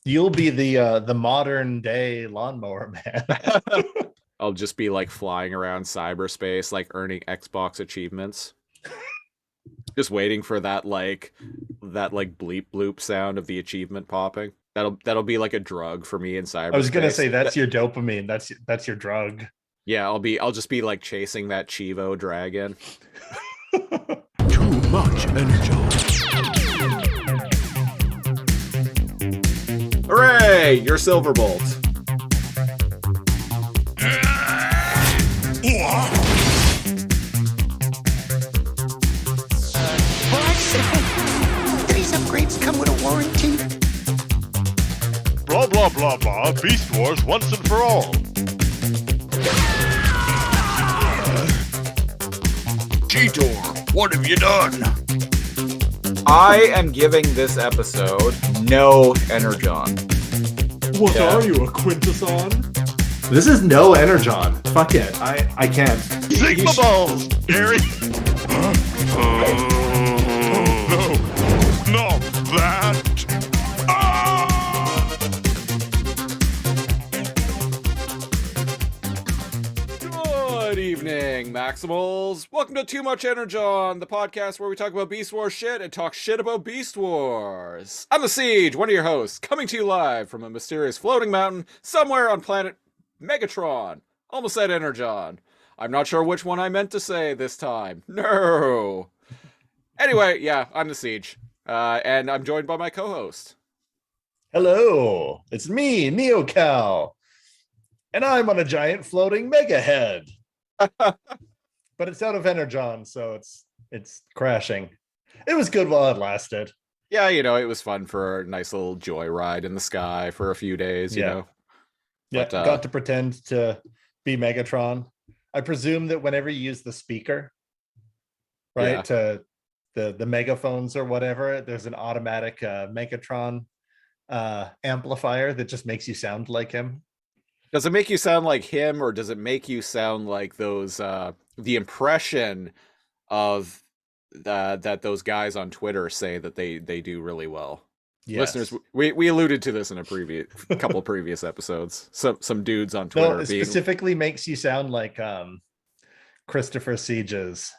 You'll be the modern day lawnmower man. I'll just be like flying around cyberspace, like earning Xbox achievements. Just waiting for that bleep bloop sound of the achievement popping. That'll be like a drug for me in I was gonna cyberspace. say that's your dopamine. That's your drug. Yeah, I'll just be like chasing that Chivo dragon. Too much energy. Hooray! You're Silverbolt. These upgrades come with a warranty. Blah blah blah blah. Beast Wars once and for all. Cheetor, what have you done? I am giving this episode no energon. What are you, a quintesson? This is no energon. Fuck it. I can't. Sigma balls, Garry. No, not that. Good evening, Maximals. Welcome to Too Much Energon, the podcast where we talk about Beast Wars shit and talk shit about Beast Wars. I'm the Siege, one of your hosts, coming to you live from a mysterious floating mountain somewhere on planet Megatron. Almost said Energon. I'm not sure which one I meant to say this time. No. Anyway, yeah, I'm the Siege. And I'm joined by my co-host. Hello, it's me, NeoCal, and I'm on a giant floating mega head. But it's out of energon, so it's crashing. It was good while it lasted. Yeah, it was fun for a nice little joyride in the sky for a few days, you know. Yeah, But, got to pretend to be Megatron. I presume that whenever you use the speaker, right, Yeah. to the megaphones or whatever, there's an automatic Megatron amplifier that just makes you sound like him. Does it make you sound like him, or does it make you sound like those the impression of that those guys on Twitter say that they do really well? Yes. Listeners, we alluded to this in a couple previous episodes. Some dudes on Twitter No, it being specifically makes you sound like Christopher Siege's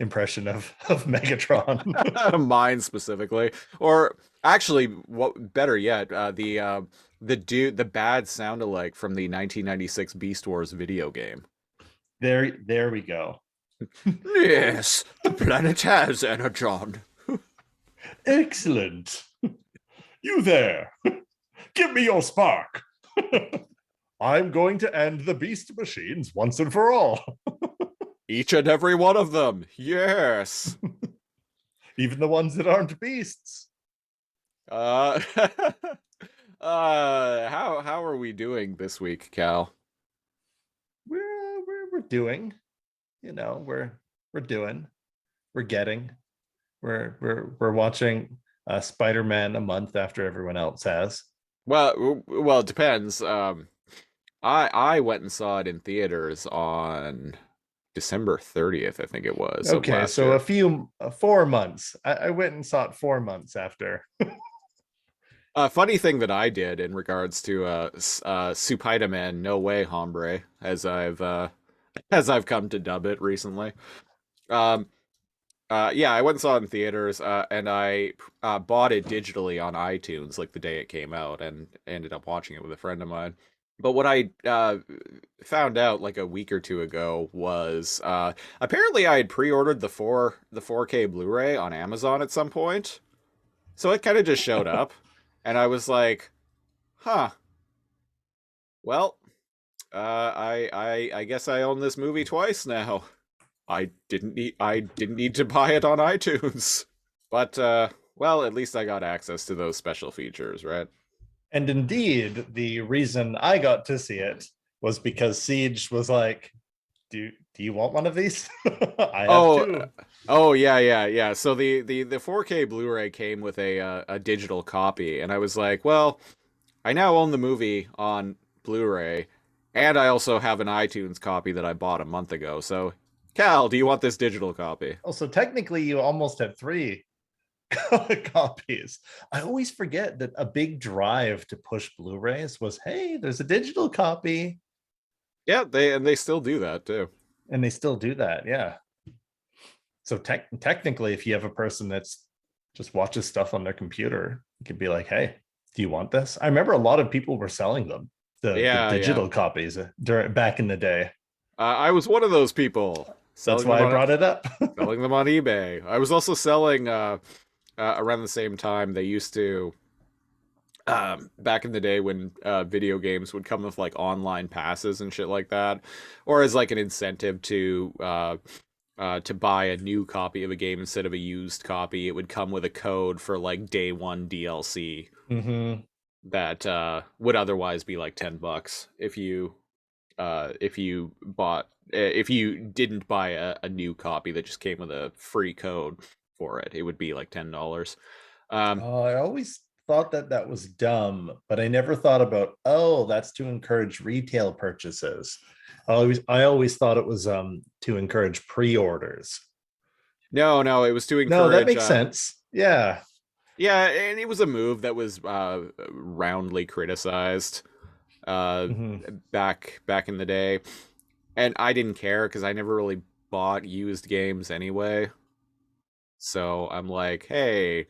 impression of Megatron. mine specifically, or actually, what better yet, the bad sound-alike from the 1996 Beast Wars video game. There we go. Yes, the planet has energon. Excellent. You there. Give me your spark. I'm going to end the beast machines once and for all. Each and every one of them. Yes. Even the ones that aren't beasts. How are we doing this week, Cal? We're doing. We're doing. We're watching Spider-Man a month after everyone else has. Well, it depends. I went and saw it in theaters on December 30th, I think it was. Okay, so year. 4 months. I went and saw it 4 months after. A funny thing that I did in regards to Spider-Man No Way Hombre, as I've come to dub it recently. Yeah, I went and saw it in theaters, and I bought it digitally on iTunes like the day it came out, and ended up watching it with a friend of mine. But what I found out like a week or two ago was apparently I had pre-ordered the 4K Blu-ray on Amazon at some point, so it kind of just showed up, and I was like, "Huh. Well, I guess I own this movie twice now." I didn't need to buy it on iTunes. But well, at least I got access to those special features, right? And indeed, the reason I got to see it was because Siege was like, do you want one of these? I have two. Oh yeah. So the 4K Blu-ray came with a digital copy, and I was like, well, I now own the movie on Blu-ray, and I also have an iTunes copy that I bought a month ago. So, Cal, do you want this digital copy? Also, technically, you almost had three copies. I always forget that a big drive to push Blu-rays was, hey, there's a digital copy. Yeah, they still do that too. And they still do that, yeah. So technically, if you have a person that's just watches stuff on their computer, you could be like, hey, do you want this? I remember a lot of people were selling them, the digital copies back in the day. I was one of those people. That's why I brought it up. Selling them on eBay. I was also selling around the same time. They used to back in the day when video games would come with like online passes and shit like that, or as like an incentive to buy a new copy of a game instead of a used copy. It would come with a code for like day one DLC that would otherwise be like $10 if you didn't buy a new copy that just came with a free code for it. It would be like $10. I always thought that was dumb, but I never thought about, oh, that's to encourage retail purchases. I always thought it was to encourage pre-orders. No, it was to encourage. No, that makes sense. Yeah. Yeah, and it was a move that was roundly criticized back in the day. And I didn't care because I never really bought used games anyway. So I'm like, hey,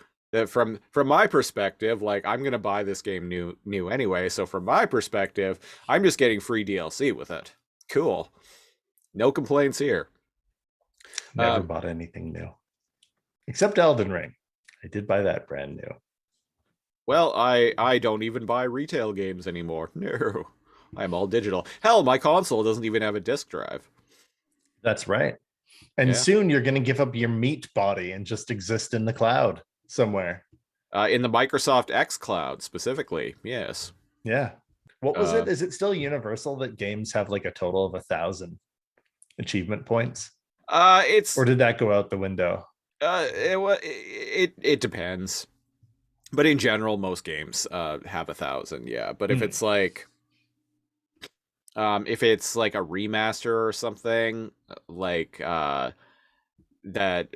from my perspective, like I'm gonna buy this game new anyway. So from my perspective, I'm just getting free DLC with it. Cool. No complaints here. Never bought anything new. Except Elden Ring. I did buy that brand new. Well, I don't even buy retail games anymore. No. I'm all digital. Hell, my console doesn't even have a disc drive. That's right. And soon you're going to give up your meat body and just exist in the cloud somewhere. In the Microsoft X Cloud, specifically. Yes. Yeah. What was it? Is it still universal that games have like a total of 1,000 achievement points? Or did that go out the window? It depends. But in general, most games have 1,000, yeah. But if it's like a remaster or something, like that,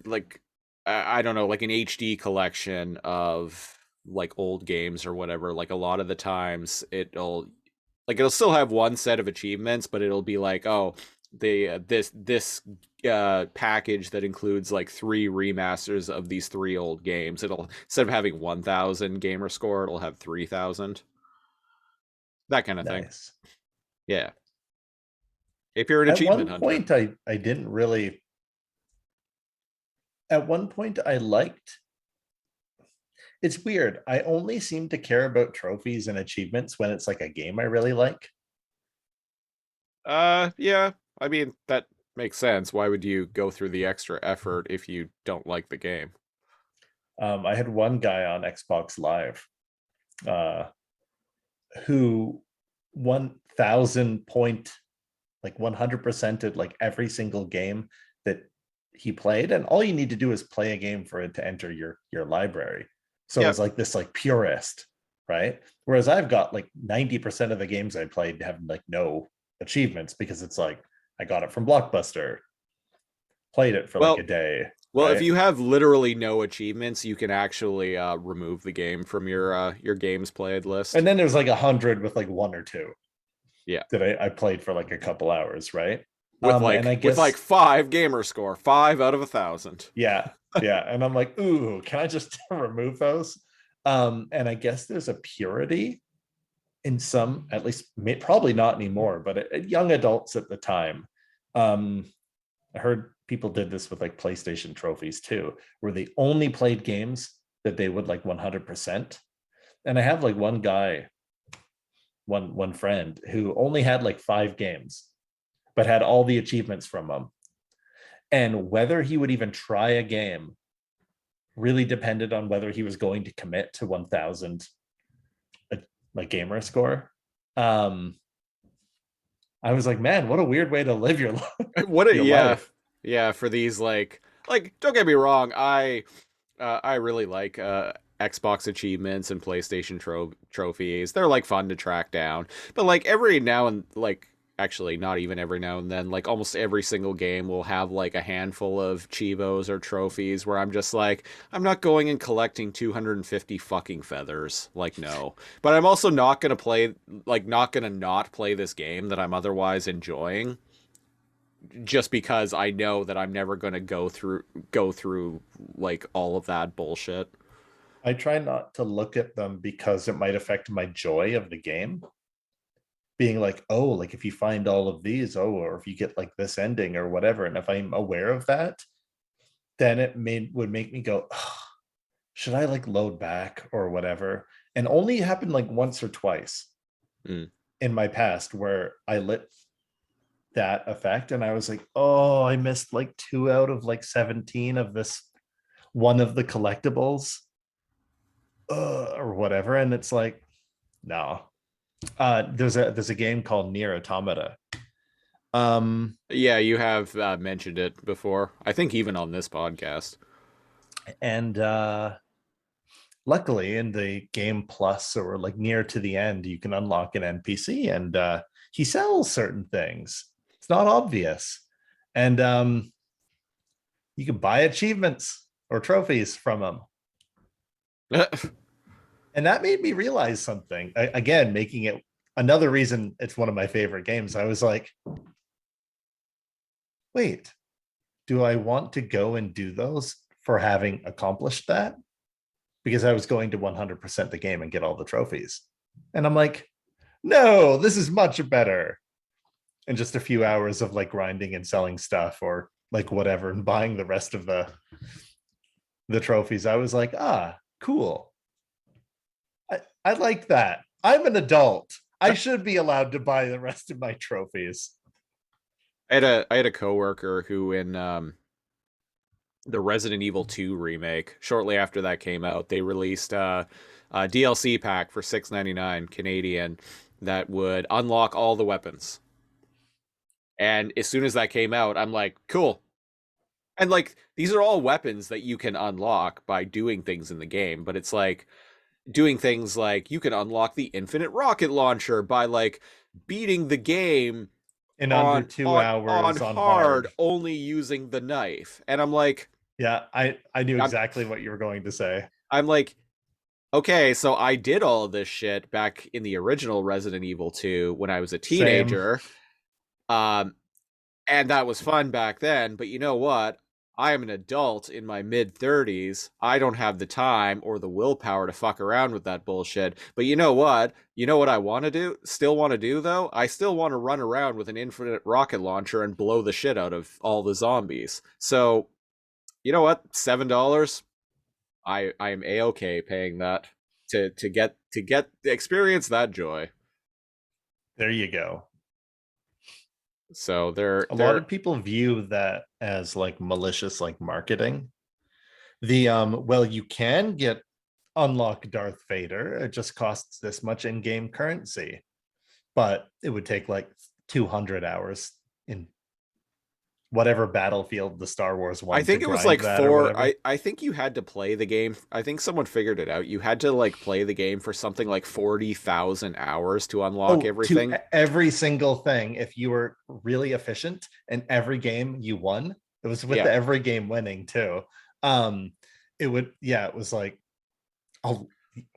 like I don't know, like an HD collection of like old games or whatever, like a lot of the times it'll still have one set of achievements, but it'll be like, oh, this package that includes like 3 remasters of these 3 old games. It'll, instead of having 1,000 gamer score, it'll have 3,000. That kind of thing. Yeah. If you're an achievement hunter. At one point, I didn't really. At one point, I liked. It's weird. I only seem to care about trophies and achievements when it's like a game I really like. Yeah. I mean, that makes sense. Why would you go through the extra effort if you don't like the game? I had one guy on Xbox Live who 1,000 point, like 100%ed like every single game that he played. And all you need to do is play a game for it to enter your library. So it's like this like purist, right? Whereas I've got like 90% of the games I played have like no achievements because it's like, I got it from Blockbuster, played it for like a day. Well, right? If you have literally no achievements, you can actually remove the game from your games played list. And then there's like 100 with like 1 or 2. Yeah, that I played for like a couple hours, right? With like 5 gamer score, 5 out of 1,000. Yeah, and I'm like, ooh, can I just remove those? And I guess there's a purity in some, at least probably not anymore, but young adults at the time. I heard people did this with like PlayStation trophies too, where they only played games that they would like 100%. And I have like one guy, one friend who only had like 5 games, but had all the achievements from them. And whether he would even try a game really depended on whether he was going to commit to 1,000 like gamer score. I was like, man, what a weird way to live your life. Life. Yeah, for these like don't get me wrong, I really like Xbox achievements and PlayStation trophies. They're like fun to track down. But like every now and like actually not even every now and then, like almost every single game will have like a handful of Chivos or trophies where I'm just like, I'm not going and collecting 250 fucking feathers. Like, no. But I'm also not gonna play, like, not gonna not play this game that I'm otherwise enjoying just because I know that I'm never gonna go through like all of that bullshit. I try not to look at them because it might affect my joy of the game. Being like, oh, like if you find all of these, oh, or if you get like this ending or whatever. And if I'm aware of that, then would make me go, oh, should I like load back or whatever? And only happened like once or twice in my past where I lit that effect and I was like, oh, I missed like 2 out of like 17 of this one of the collectibles or whatever. And it's like, no. There's a game called Near Automata. Yeah, you have mentioned it before. I think even on this podcast. And luckily in the game plus or like near to the end, you can unlock an NPC and he sells certain things. It's not obvious. And you can buy achievements or trophies from him. And that made me realize something. Again, making it another reason it's one of my favorite games. I was like, wait, do I want to go and do those for having accomplished that? Because I was going to 100% the game and get all the trophies. And I'm like, no, this is much better. In just a few hours of like grinding and selling stuff or like whatever and buying the rest of the trophies, I was like, ah, cool. I like that. I'm an adult. I should be allowed to buy the rest of my trophies. I had a coworker who in the Resident Evil 2 remake, shortly after that came out, they released a DLC pack for $6.99 Canadian that would unlock all the weapons. And as soon as that came out, I'm like, cool. And like these are all weapons that you can unlock by doing things in the game, but it's like doing things like you can unlock the infinite rocket launcher by like beating the game in under 2 hours on hard, only using the knife. And I'm like, yeah, I knew exactly what you were going to say. I'm like, okay, so I did all of this shit back in the original Resident Evil 2 when I was a teenager. And that was fun back then, but you know what? I am an adult in my mid-30s. I don't have the time or the willpower to fuck around with that bullshit. But you know what? You know what I want to do? Still want to do, though? I still want to run around with an infinite rocket launcher and blow the shit out of all the zombies. So, you know what? $7? I am A-okay paying that to experience that joy. There you go. So a lot of people view that as like malicious, like marketing. The well, you can get unlock Darth Vader. It just costs this much in-game currency, but it would take like 200 hours in whatever battlefield the Star Wars one. I think it was like 4. I think you had to play the game. I think someone figured it out. You had to like play the game for something like 40,000 hours to unlock everything. Every single thing. If you were really efficient and every game you won, it was with the every game winning too. It was like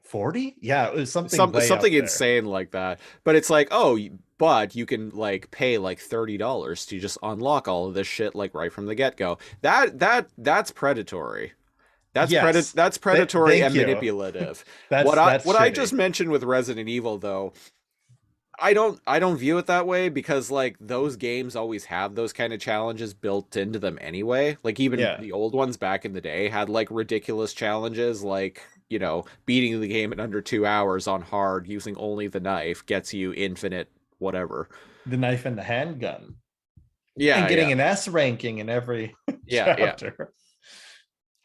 40. Yeah, it was something insane like that. But it's like, oh, but you can like pay like $30 to just unlock all of this shit like right from the get-go. That's predatory. That's predatory and manipulative. What I just mentioned with Resident Evil though, I don't view it that way because like those games always have those kind of challenges built into them anyway. Like even the old ones back in the day had like ridiculous challenges like, you know, beating the game in under 2 hours on hard using only the knife gets you infinite whatever. The knife and the handgun. Yeah. And getting an S ranking in every chapter.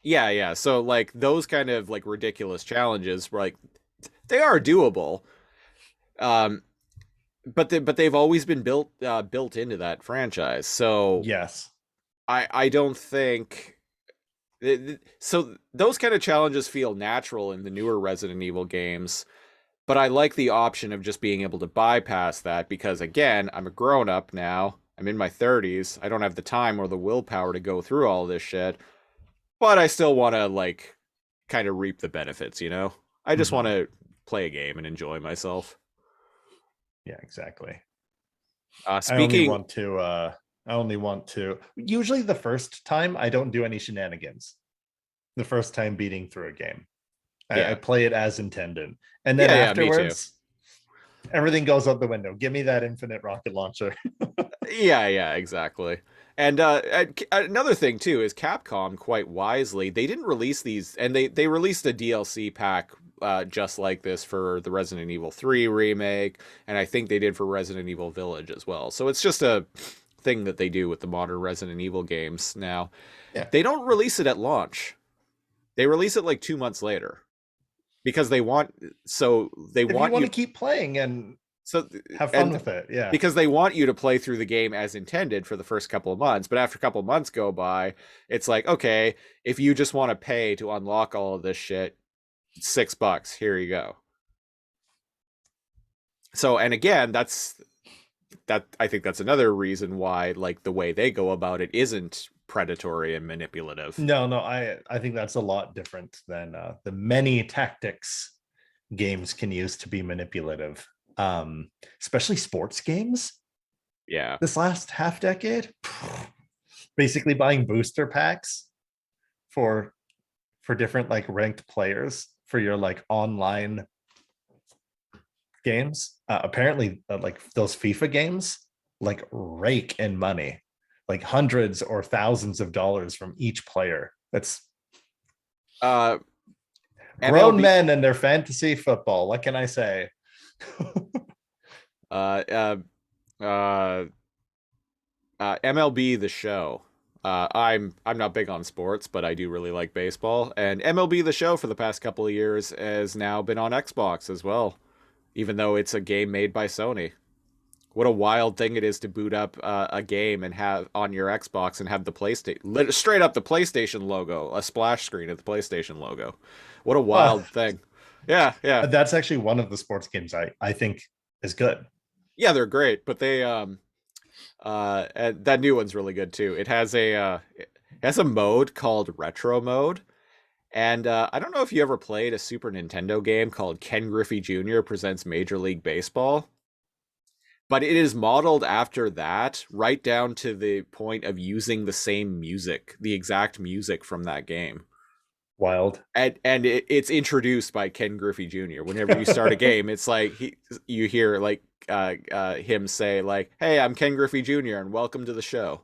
Yeah. So like those kind of like ridiculous challenges, like they are doable. But they've always been built into that franchise. So yes, I don't think so. Those kind of challenges feel natural in the newer Resident Evil games, But I like the option of just being able to bypass that because, again, I'm a grown up now. I'm in my 30s. I don't have the time or the willpower to go through all this shit. But I still want to, like, kind of reap the benefits, you know? I just want to play a game and enjoy myself. Yeah, exactly. Speaking, I only want to. Usually the first time I don't do any shenanigans. The first time beating through a game. Yeah. I play it as intended. And then Yeah, me too. afterwards, everything goes out the window. Give me that infinite rocket launcher. Yeah, exactly. And another thing too is Capcom, quite wisely, they didn't release these, and they released a DLC pack just like this for the Resident Evil 3 remake, and I think they did for Resident Evil Village as well. So it's just a thing that they do with the modern Resident Evil games now. Yeah. They don't release it at launch. They release it like 2 months later because they want If you want you to keep playing and so have fun and with it. Yeah. because they want you to play through the game as intended for the first couple of months. But after a couple of months go by, it's like, okay, if you just want to pay to unlock all of this shit, $6, here you go. So, and again, I think that's another reason why, like, the way they go about it isn't predatory and manipulative. No, I think that's a lot different than the many tactics games can use to be manipulative. Especially sports games. Yeah. This last half decade, basically buying booster packs for different like ranked players for your like online games. Apparently, like those FIFA games, like rake in money, like hundreds or thousands of dollars from each player. That's grown MLB men and their fantasy football. What can I say? MLB The Show. I'm not big on sports, but I do really like baseball. And MLB The Show for the past couple of years has now been on Xbox as well, even though it's a game made by Sony. What a wild thing it is to boot up a game and have on your Xbox and have the PlayStation, straight up the PlayStation logo, a splash screen of the PlayStation logo. What a wild thing. Yeah. That's actually one of the sports games I think is good. Yeah, they're great, but they and that new one's really good too. It has a mode called Retro Mode, and I don't know if you ever played a Super Nintendo game called Ken Griffey Jr. Presents Major League Baseball, but it is modeled after that, right down to the point of using the same music, the exact music from that game. Wild. And it's introduced by Ken Griffey Jr. Whenever you start a game, it's like you hear like him say like, "Hey, I'm Ken Griffey Jr. and welcome to the show."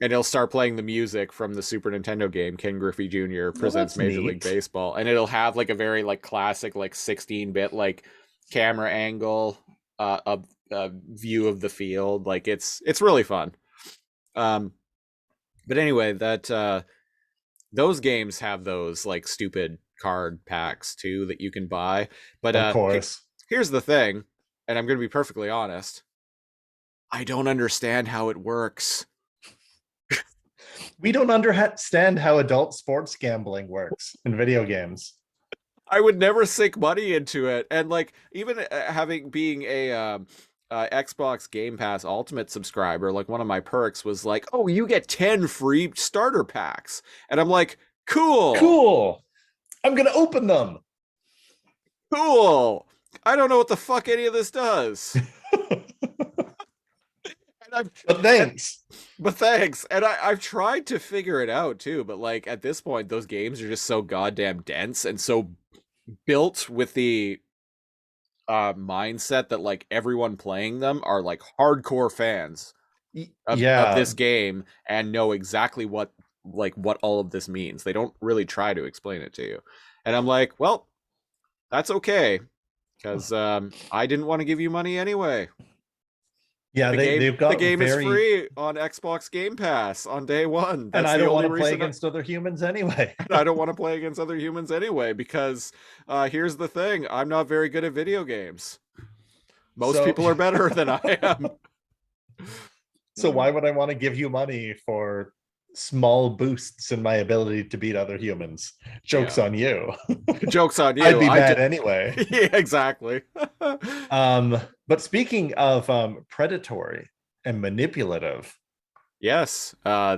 And he'll start playing the music from the Super Nintendo game Ken Griffey Jr. Presents Major League Baseball, and it'll have like a very like classic like 16-bit like camera angle view of the field. Like it's really fun. But anyway, that those games have those like stupid card packs too that you can buy. But of course, here's the thing, and I'm going to be perfectly honest. I don't understand how it works. We don't understand how adult sports gambling works in video games. I would never sink money into it, and like even being a Xbox Game Pass Ultimate subscriber, like one of my perks was like, oh, you get 10 free starter packs, and I'm like, cool, I'm gonna open them. Cool. I don't know what the fuck any of this does. But thanks. And I've tried to figure it out too, but like at this point, those games are just so goddamn dense and so built with the mindset that like everyone playing them are like hardcore fans of this game and know exactly what all of this means. They don't really try to explain it to you. And I'm like, well, that's okay, because I didn't want to give you money anyway. Yeah, they've got the game is free on Xbox Game Pass on day one. And I don't want to play against other humans anyway. I don't want to play against other humans anyway, because here's the thing. I'm not very good at video games. Most people are better than I am. So why would I want to give you money for small boosts in my ability to beat other humans. Joke's on you. Joke's on you. I'd be mad anyway. Yeah, exactly. But speaking of predatory and manipulative, Yes,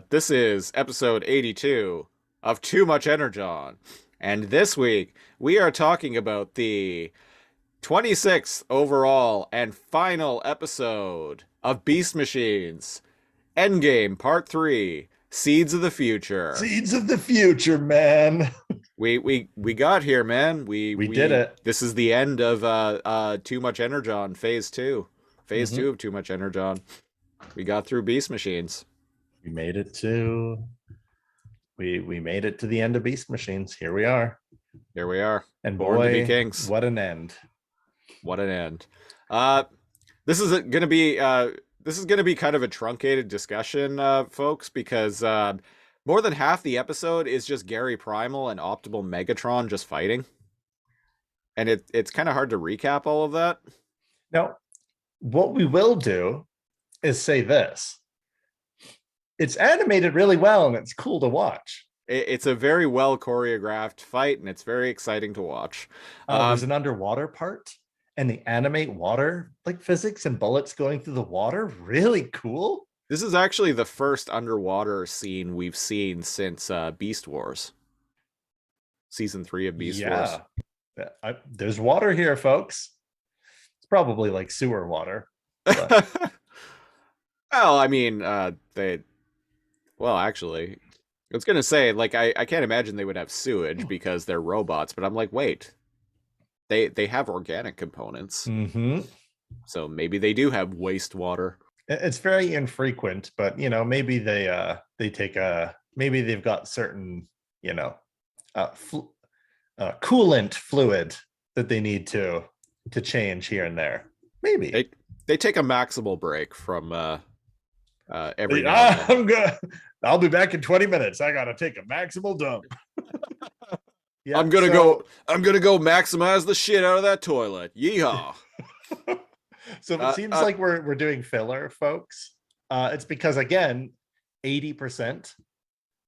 this is episode 82 of Too Much Energon. And this week, we are talking about the 26th overall and final episode of Beast Machines, Endgame Part 3, Seeds of the Future. seeds of the future, man. We got here, man. We did it. This is the end of Too Much Energon Phase 2. Phase 2 of Too Much Energon. We got through Beast Machines. We made it to we made it to the end of Beast Machines. Here we are. Here we are. And Born boy, to be kings. what an end. What an end. This is gonna be kind of a truncated discussion, folks, because more than half the episode is just Garry Primal and Optimal Megatron just fighting. And it's kind of hard to recap all of that. Now, what we will do is say this. It's animated really well and it's cool to watch. It's a very well choreographed fight and it's very exciting to watch. There's an underwater part and they animate water like physics and bullets going through the water. Really cool. This is actually the first underwater scene we've seen since Beast Wars. Season 3 of Beast Wars. There's water here, folks. It's probably like sewer water. Well, I mean, actually, I was gonna say, like, I can't imagine they would have sewage because they're robots, but I'm like, wait, they have organic components, so maybe they do have wastewater. It's very infrequent, but you know, maybe they take maybe they've got certain, you know, coolant fluid that they need to change here and there. Maybe they take a maximal break from every now and then. I'll be back in 20 minutes. I gotta take a maximal dump. Yeah, I'm gonna go maximize the shit out of that toilet. Yeehaw. So it seems like we're doing filler, folks. It's because again, 80%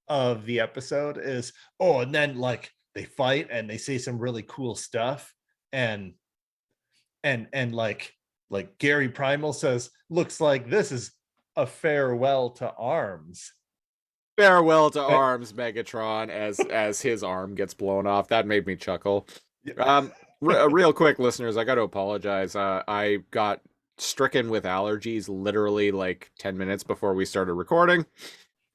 of the episode is and then like they fight and they say some really cool stuff and like Garry Primal says, looks like this is a farewell to arms. Farewell to arms, Megatron, as his arm gets blown off. That made me chuckle. Real quick, listeners, I got to apologize. I got stricken with allergies literally like 10 minutes before we started recording.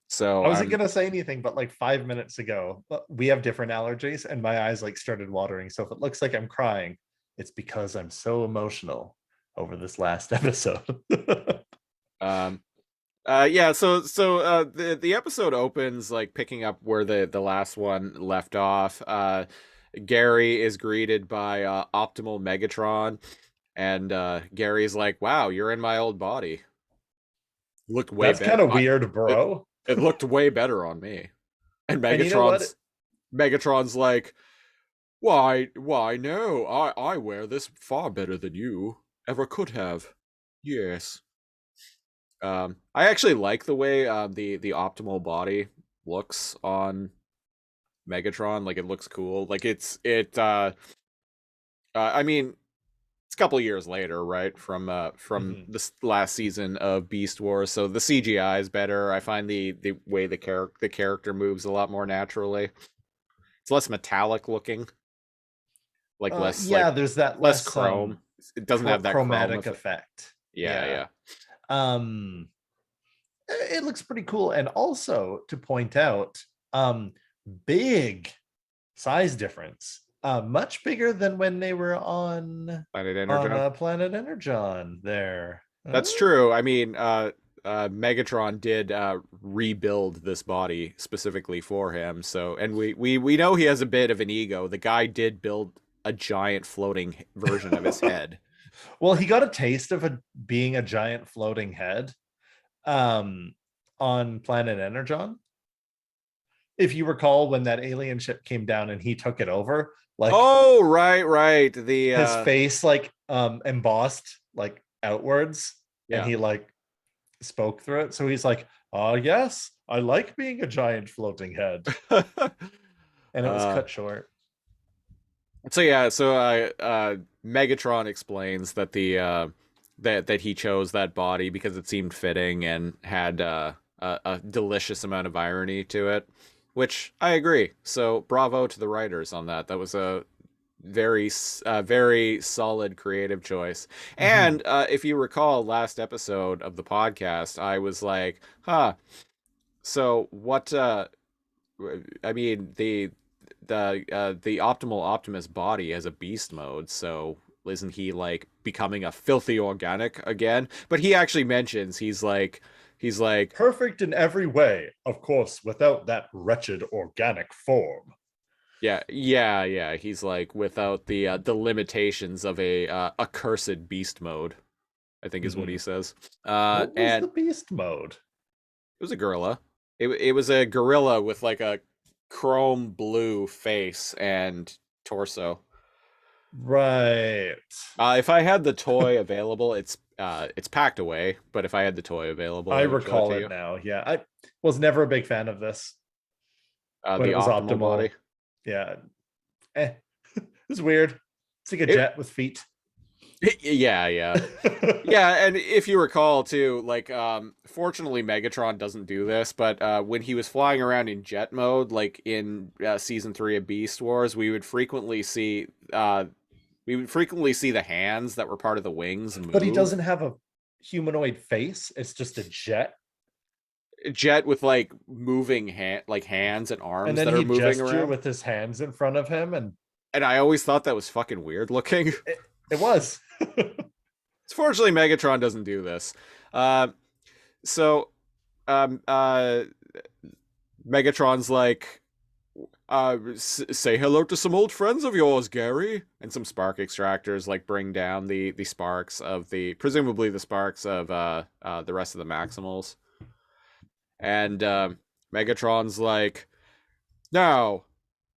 So I wasn't gonna say anything, but like 5 minutes ago, we have different allergies, and my eyes like started watering. So if it looks like I'm crying, it's because I'm so emotional over this last episode. The episode opens like picking up where the last one left off. Garry is greeted by Optimal Megatron, and Gary's like, "Wow, you're in my old body. Looked way That's better. kind of weird, bro. It looked way better on me." And And you know what? Megatron's like, "Why no, I wear this far better than you ever could have. Yes." I actually like the way the optimal body looks on Megatron. Like, it looks cool. Like, I mean, it's a couple years later, right, from this last season of Beast Wars, so the CGI is better. I find the way the character moves a lot more naturally. It's less metallic looking, like less there's that less chrome. It doesn't have that chromatic chrome effect. Yeah. It looks pretty cool. And also to point out, big size difference, much bigger than when they were on Planet Energon. Planet Energon there. That's true. I mean, Megatron did rebuild this body specifically for him. So, and we know he has a bit of an ego. The guy did build a giant floating version of his head. Well, he got a taste of being a giant floating head on Planet Energon. If you recall, when that alien ship came down and he took it over, like, oh, right. His face like embossed like outwards, and he like spoke through it. So he's like, Yes, I like being a giant floating head. And it was cut short. So yeah, Megatron explains that that he chose that body because it seemed fitting and had a delicious amount of irony to it, which I agree. So bravo to the writers on that. That was a very solid creative choice. And if you recall last episode of the podcast, I was like, huh. So what? I mean, the optimal Optimus body has a beast mode, so isn't he like becoming a filthy organic again? But he actually mentions he's like Perfect in every way, of course, without that wretched organic form. yeah. He's like without the limitations of a accursed beast mode, I think is what he says. What was And the beast mode? it was a gorilla. It was a gorilla with like a chrome blue face and torso. Right. If I had the toy available, it's packed away. But if I had the toy available, I would show recall to it you. now. Yeah, I was never a big fan of this. When The it was optimal body. Yeah. It was weird. It's like a jet with feet. Yeah. Yeah, and if you recall too, like fortunately Megatron doesn't do this, but when he was flying around in jet mode, like in season 3 of Beast Wars, we would frequently see the hands that were part of the wings move. But he doesn't have a humanoid face. It's just a jet. Jet with like moving hands and arms And then that are he moving gesture around. with his hands in front of him, and I always thought that was fucking weird looking. it was. Fortunately, Megatron doesn't do this. Megatron's like, say hello to some old friends of yours, Garry. And some spark extractors like bring down the sparks of presumably the sparks of the rest of the Maximals. And Megatron's like, now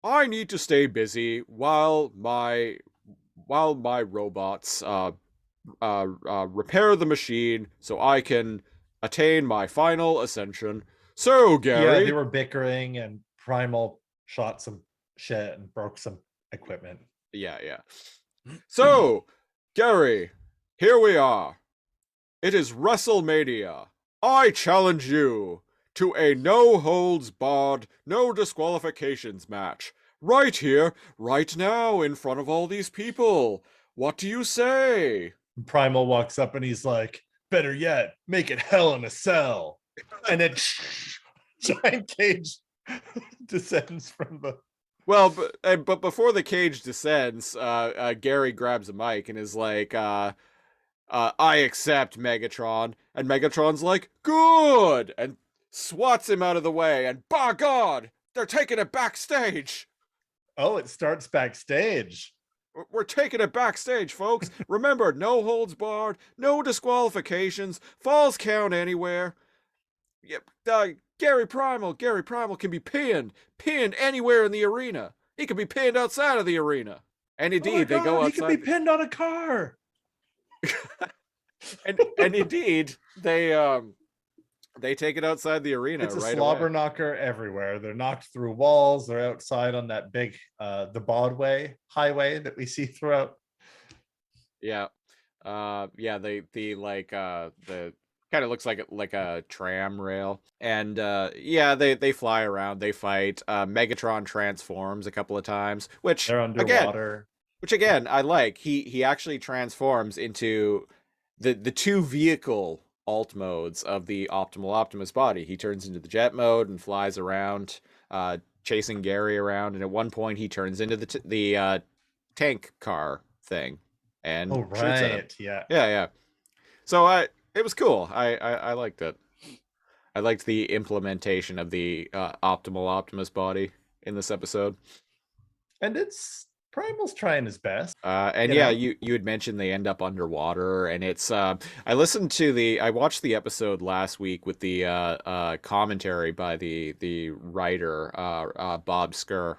I need to stay busy while my robots repair the machine so I can attain my final ascension. So, Garry. Yeah, they were bickering, and Primal shot some shit and broke some equipment. Yeah. So, Garry, here we are. It is WrestleMania. I challenge you to a no-holds-barred, no disqualifications match. Right here, right now, in front of all these people. What do you say? Primal walks up and he's like, better yet, make it Hell in a Cell. And then giant cage descends from the... Well, but before the cage descends, Garry grabs a mic and is like, I accept, Megatron. And Megatron's like, good! And swats him out of the way, and by God, they're taking it backstage! Oh, it starts backstage. We're taking it backstage, folks. Remember, no holds barred, no disqualifications, falls count anywhere. Yep, Garry Primal can be pinned anywhere in the arena. He can be pinned outside of the arena. And indeed, they go outside. He can be pinned on a car. and indeed, they take it outside the arena. It's a right slobber away. knocker everywhere. They're knocked through walls. They're outside on that big the Broadway highway that we see throughout. Yeah. They like the kind of looks like a tram rail. And they fly around, they fight. Megatron transforms a couple of times, which They're underwater. Which again, I like. He actually transforms into the two vehicle alt modes of the optimal Optimus body. He turns into the jet mode and flies around, chasing Garry around, and at one point he turns into the tank car thing and shoots at him. Yeah. So it was cool. I liked it. I liked the implementation of the optimal Optimus body in this episode. And Primal's trying his best. You had mentioned they end up underwater, and it's I watched the episode last week with the commentary by the writer Bob Skur.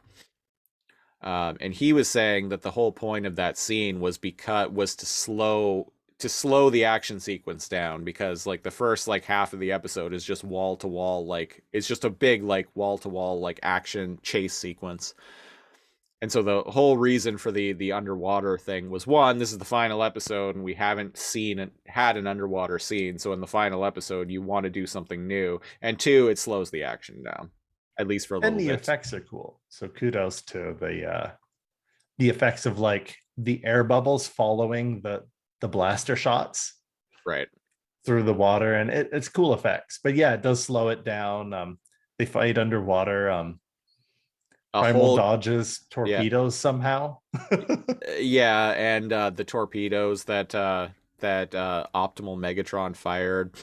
And he was saying that the whole point of that scene was to slow slow the action sequence down, because like the first like half of the episode is just wall to wall, like it's just a big like wall to wall like action chase sequence. And so the whole reason for the underwater thing was, one, this is the final episode and we haven't had an underwater scene, so in the final episode you want to do something new, and two, it slows the action down, at least for a little And the bit. effects are cool. So kudos to the effects of like the air bubbles following the blaster shots Right. through the water, and it's cool effects. But yeah, it does slow it down. They fight underwater. Primal dodges torpedoes somehow. Yeah, and the torpedoes that Optimal Megatron fired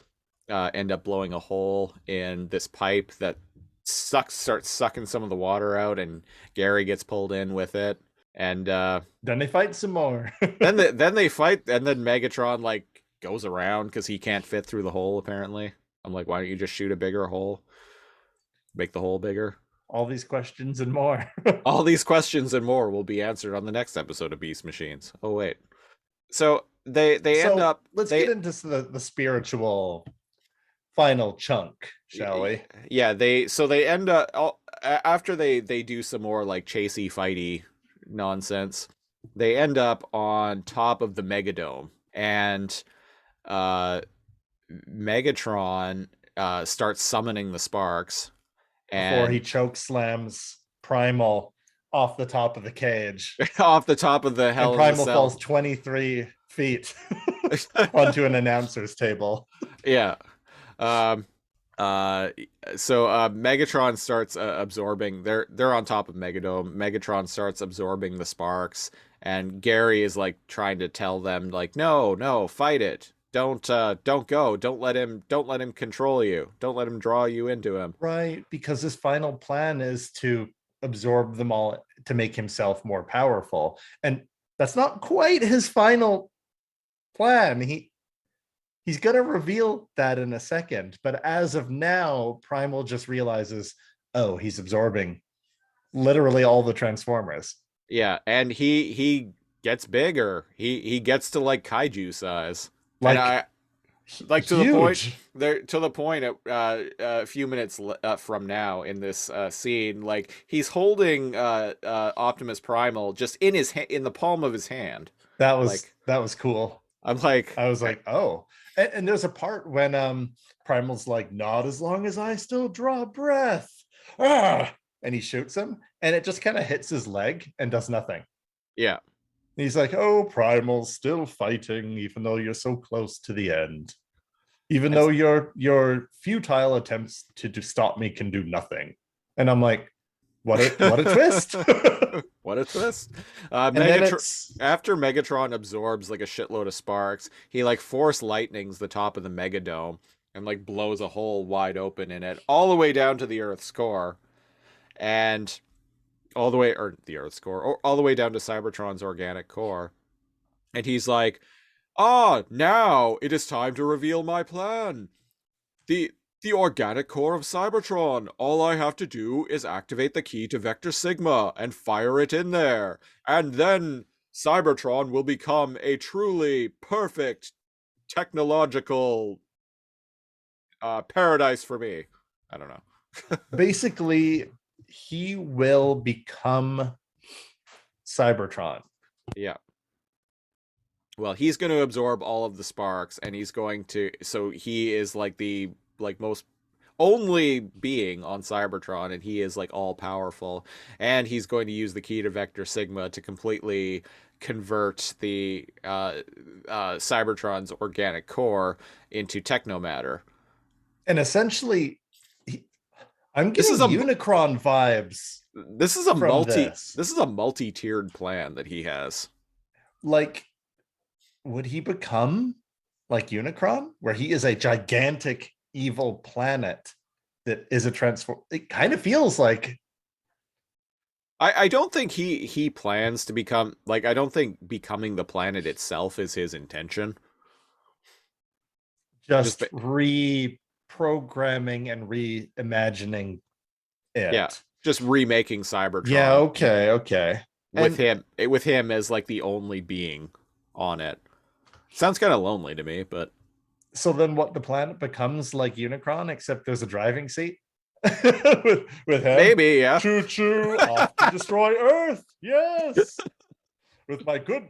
end up blowing a hole in this pipe that starts sucking some of the water out, and Garry gets pulled in with it. And then they fight some more. then they fight, and then Megatron like goes around because he can't fit through the hole. Apparently, I'm like, why don't you just shoot a bigger hole? Make the hole bigger. All these questions and more. All these questions and more will be answered on the next episode of Beast Machines. Oh wait, so they end up. Let's get into the spiritual final chunk, shall we? Yeah, they end up after they do some more like chasey fighty nonsense. They end up on top of the Megadome, and Megatron starts summoning the sparks. Before he choke slams Primal off the top of the cage. Off the top of the Hell in a Primal Cell. falls 23 feet onto an announcer's table. Yeah. So Megatron starts absorbing. They're on top of Megadome. Megatron starts absorbing the sparks, and Garry is like trying to tell them like, no, fight it. Don't go. Don't let him control you. Don't let him draw you into him. Right, because his final plan is to absorb them all to make himself more powerful. And that's not quite his final plan. He's going to reveal that in a second, but as of now, Primal just realizes, oh, he's absorbing literally all the Transformers. Yeah, and he gets bigger. He gets to like kaiju size. Like to the point a few minutes from now in this scene, like he's holding Optimus Primal just in the palm of his hand. That was cool. I was like, oh. And there's a part when Primal's like, not as long as I still draw breath. Ah! And he shoots him, and it just kind of hits his leg and does nothing. Yeah. He's like, oh, Primal's still fighting, even though you're so close to the end. Even though your futile attempts to stop me can do nothing. And I'm like, what a twist. What a twist. After Megatron absorbs like a shitload of sparks, he like force lightnings the top of the Megadome and like blows a hole wide open in it, all the way down to the Earth's core. And all the way down to Cybertron's organic core. And he's like, now it is time to reveal my plan. The organic core of Cybertron. All I have to do is activate the key to Vector Sigma and fire it in there. And then Cybertron will become a truly perfect technological paradise for me. I don't know. Basically, he will become Cybertron. Yeah. Well, he's going to absorb all of the sparks, and he's going to. So he is like the most only being on Cybertron, and he is like all powerful. And he's going to use the key to Vector Sigma to completely convert the Cybertron's organic core into technomatter. And essentially, I'm getting Unicron vibes. This is a multi-tiered plan that he has. Like, would he become like Unicron, where he is a gigantic evil planet that is a transform? It kind of feels like. I don't think he plans to become like. I don't think becoming the planet itself is his intention. Just reprogramming and reimagining it. Yeah, just remaking Cybertron. Yeah. Okay. With him as like the only being on it. Sounds kind of lonely to me, but So then what, the planet becomes like Unicron, except there's a driving seat with him. maybe, yeah. Choo choo, off to destroy Earth. Yes. With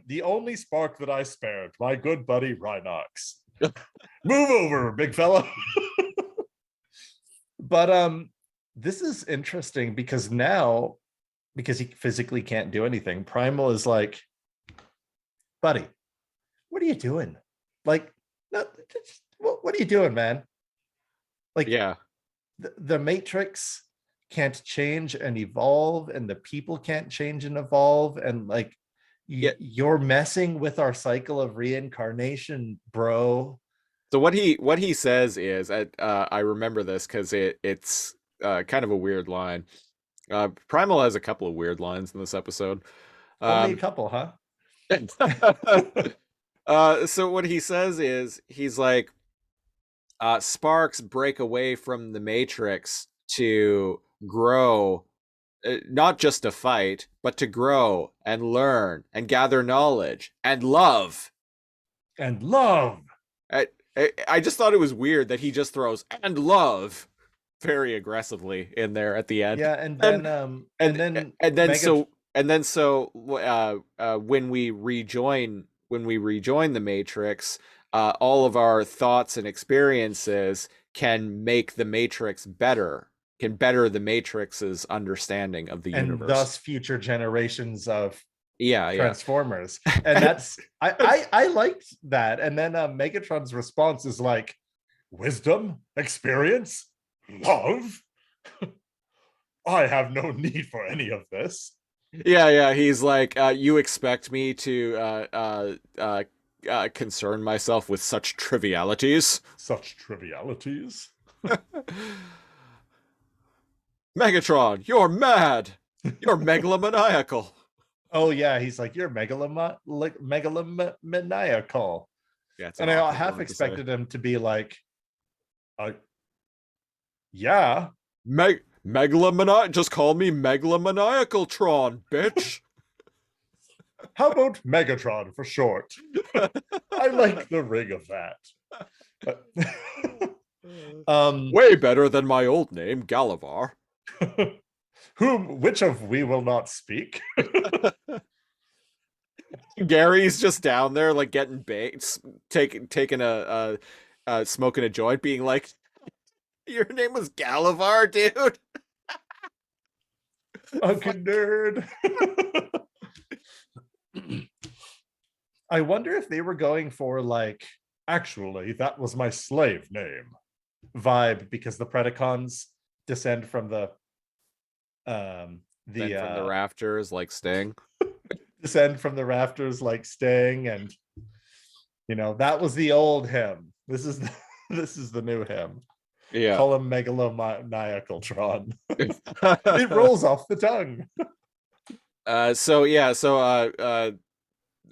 the only spark that I spared, my good buddy Rhinox. Move over, big fella. But this is interesting because now, because he physically can't do anything, Primal is like, buddy, what are you doing? Like, no, what are you doing, man? Like, Yeah. the Matrix can't change and evolve, and the people can't change and evolve, and like, you're messing with our cycle of reincarnation, bro. So what he says is, I remember this because it's kind of a weird line. Primal has a couple of weird lines in this episode. Only a couple, huh? So what he says is, he's like, sparks break away from the Matrix to grow, not just to fight, but to grow and learn and gather knowledge and love. And love. I just thought it was weird that he just throws "and love" very aggressively in there at the end. Yeah, and then when we rejoin the Matrix, all of our thoughts and experiences can make the Matrix better, can better the Matrix's understanding of the universe, and thus future generations of yeah Transformers. And that's I liked that. And then Megatron's response is like, wisdom, experience, love. I have no need for any of this. Yeah, he's like, you expect me to concern myself with such trivialities? Such trivialities. Megatron, you're mad. You're megalomaniacal. Oh yeah, he's like, you're megalomaniacal. Yeah, And I half expected him to be like, yeah. Just call me Megalomaniacal Tron, bitch. How about Megatron for short? I like the ring of that. Way better than my old name, GALAVAR. Which of we will not speak? Gary's just down there, like, getting baked, taking a smoking a joint, being like, your name was GALAVAR, dude. Fucking nerd. I wonder if they were going for like, actually, that was my slave name vibe, because the Predacons descend from the rafters like Sting. Descend from the rafters like Sting, and that was the old him. This is the new him. Yeah. Call him Megalomaniacal Tron. It rolls off the tongue.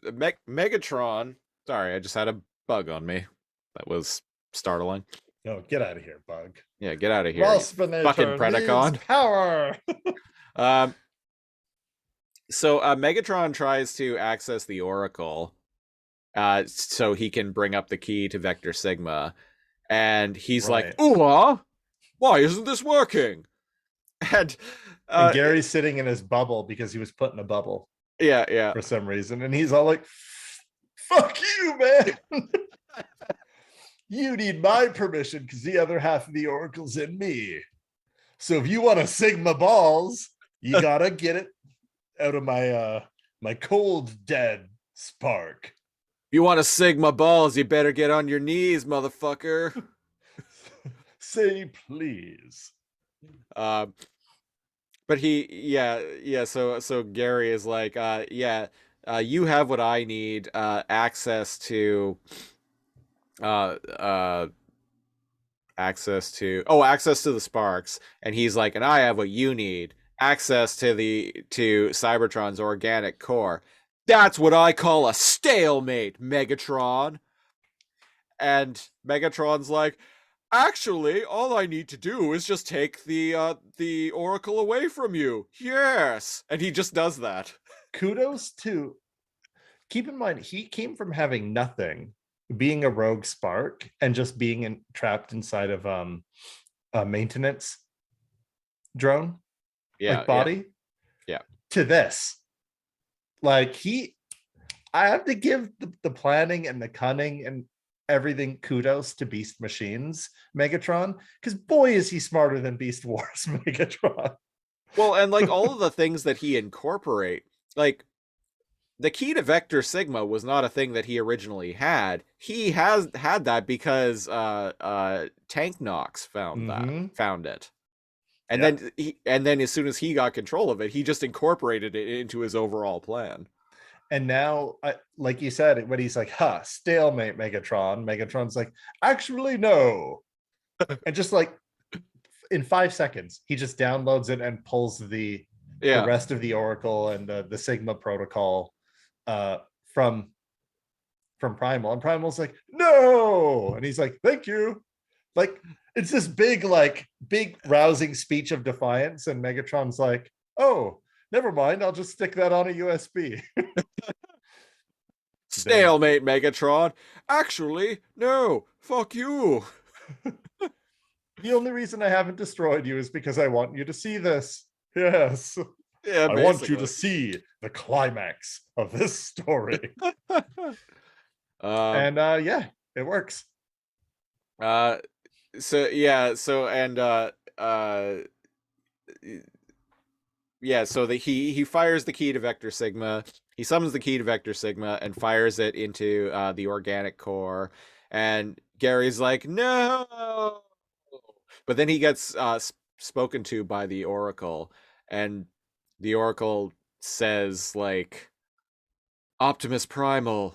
Megatron. Sorry, I just had a bug on me. That was startling. No, get out of here, bug. Yeah, get out of here. Waspinator fucking Predacon. needs power. So Megatron tries to access the Oracle, so he can bring up the key to Vector Sigma, and he's like, "Ooh, why isn't this working?" And Gary's sitting in his bubble because he was put in a bubble. Yeah. For some reason, and he's all like, "Fuck you, man." You need my permission because the other half of the Oracle's in me. So if you want to Sigma balls, you gotta get it out of my my cold dead spark. If you want to Sigma balls, you better get on your knees, motherfucker. Say please. But so Gary is like, you have what I need, access to the sparks, and he's like, and I have what you need, access to Cybertron's organic core. That's what I call a stalemate, Megatron. And Megatron's like, actually, all I need to do is just take the Oracle away from you. Yes. And he just does that. Kudos to, keep in mind, he came from having nothing being a rogue spark and just being trapped inside of a maintenance drone Yeah, body yeah. to this. Like I have to give the planning and the cunning and everything kudos to Beast Machines Megatron, because boy is he smarter than Beast Wars Megatron. Well, and like all of the things that he incorporate, like the key to Vector Sigma was not a thing that he originally had. He has had that because Tank Knox found it. And then as soon as he got control of it, he just incorporated it into his overall plan. And now, like you said, when he's like, stalemate Megatron, Megatron's like, actually, no. And just like in 5 seconds, he just downloads it and pulls the rest of the Oracle and the Sigma protocol from Primal. And Primal's like, no. And he's like, thank you. Like, it's this big rousing speech of defiance. And Megatron's like, oh, never mind. I'll just stick that on a USB. Stalemate, Megatron. Actually, no. Fuck you. The only reason I haven't destroyed you is because I want you to see this. Yes. Yeah, I want you to see the climax of this story. And it works. So he fires the key to Vector Sigma. He summons the key to Vector Sigma and fires it into the organic core. And Gary's like, no. But then he gets spoken to by the Oracle, and the Oracle says like, Optimus Primal.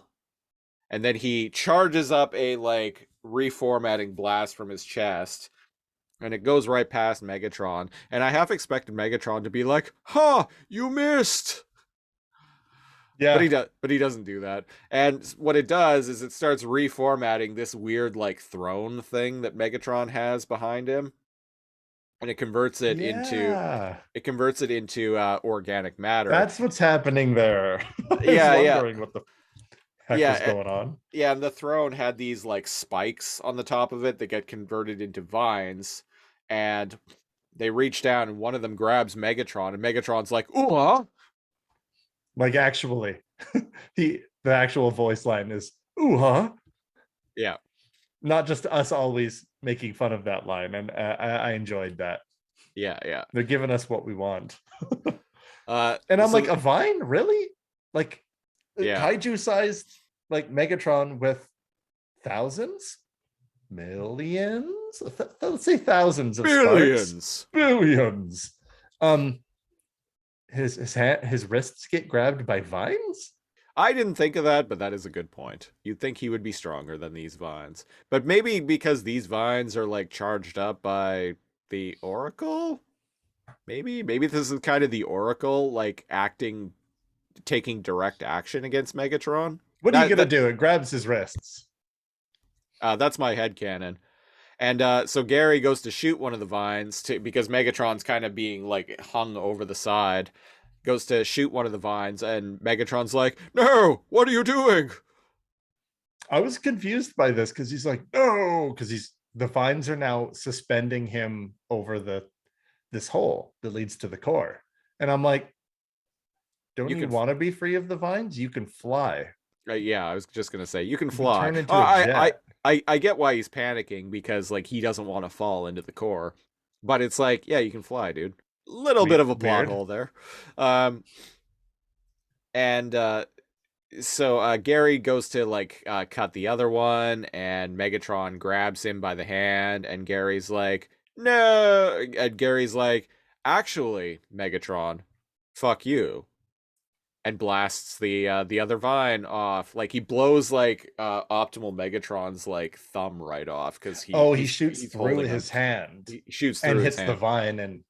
And then he charges up a like reformatting blast from his chest, and it goes right past Megatron. And I half expected Megatron to be like, you missed. Yeah. But he doesn't do that. And what it does is it starts reformatting this weird like throne thing that Megatron has behind him. And it converts it into organic matter. That's what's happening there. I was wondering what the heck was going on. Yeah, and the throne had these like spikes on the top of it that get converted into vines, and they reach down and one of them grabs Megatron, and Megatron's like, ooh, like actually the actual voice line is ooh, yeah, not just us always making fun of that line. And I enjoyed that. Yeah, they're giving us what we want. And I'm like, a vine, really? Like kaiju sized like Megatron with thousands, millions, let's say thousands of billions, billions. His wrists get grabbed by vines. I didn't think of that, but that is a good point. You'd think he would be stronger than these vines, but maybe because these vines are like charged up by the Oracle. Maybe this is kind of the Oracle like taking direct action against Megatron. What are you gonna do? It grabs his wrists. That's my headcanon. And so Garry goes to shoot one of the vines because Megatron's kind of being like hung over the side. Goes to shoot one of the vines, and Megatron's like, no, what are you doing? I was confused by this because he's like, no, because the vines are now suspending him over this hole that leads to the core. And I'm like, don't you want to be free of the vines? You can fly. Yeah, I was just gonna say you can fly. Turn into a jet. I get why he's panicking, because like he doesn't want to fall into the core, but it's like, yeah, you can fly, dude. Little bit of a plot hole there. So Garry goes to like cut the other one, and Megatron grabs him by the hand, and Gary's like, no, and Gary's like, actually, Megatron, fuck you, and blasts the other vine off. Like he blows like Optimal Megatron's like thumb right off, because he shoots through his hand. He shoots through and his hits hand. the vine, and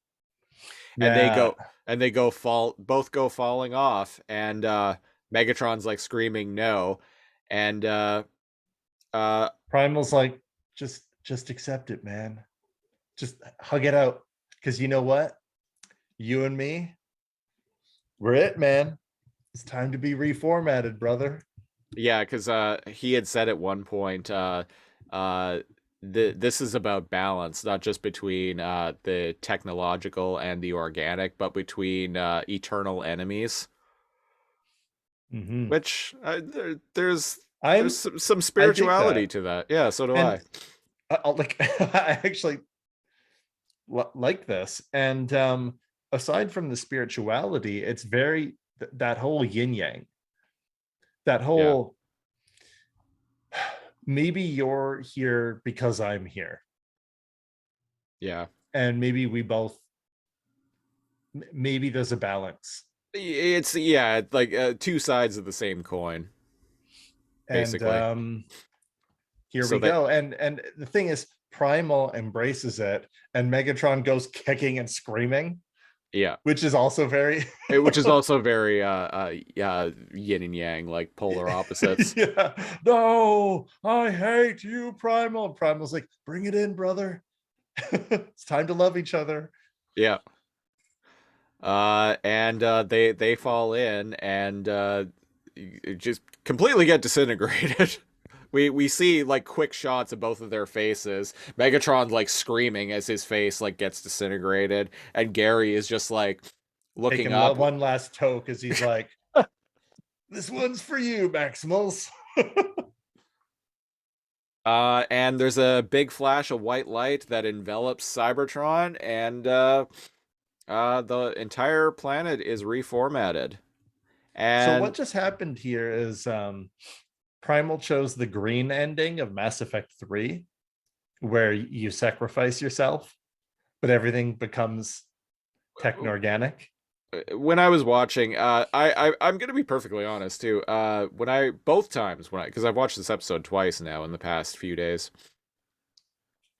they both go falling off, and Megatron's like screaming no, and Primal's like, just accept it, man. Just hug it out, because you know what? You and me, we're it, man. It's time to be reformatted, brother. Yeah, because he had said at one point, this is about balance, not just between the technological and the organic, but between eternal enemies. Mhm. Which there's I'm some I dig spirituality that. to that. Yeah, so do I. And like I actually like this. And aside from the spirituality, it's very that whole yin yang, that Yeah, whole maybe you're here because I'm here, yeah. and maybe we both maybe there's a balance. It's yeah, like two sides of the same coin, And basically. here So we that go. And the thing is, Primal embraces it, and Megatron goes kicking and screaming, yeah, which is also very which is also very yeah, yin and yang, like polar opposites. yeah. No, I hate you, Primal. Primal's like, bring it in, brother. It's time to love each other. Yeah. And they fall in and just completely get disintegrated. We see like quick shots of both of their faces. Megatron like screaming as his face like gets disintegrated, and Garry is just like looking Taking up. one last toke as he's like, this one's for you, Maximals. And there's a big flash of white light that envelops Cybertron, and the entire planet is reformatted. So what And just happened here is Primal chose the green ending of Mass Effect 3, where you sacrifice yourself, but everything becomes techno-organic. when I was watching, I'm gonna be perfectly honest too. When I both times when I because I've watched this episode twice now in the past few days,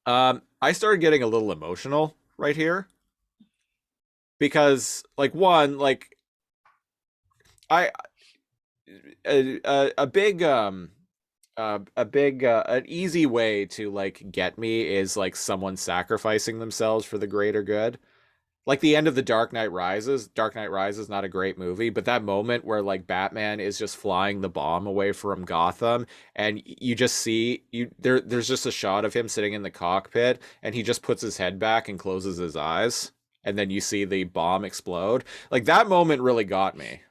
I started getting a little emotional right here because like one like I a big an easy way to like get me is like someone sacrificing themselves for the greater good. Like the end of the Dark Knight Rises. Dark Knight Rises not a great movie, but that moment where like Batman is just flying the bomb away from Gotham, and you just see there's just a shot of him sitting in the cockpit, and he just puts his head back and closes his eyes, and then you see the bomb explode. Like that moment really got me.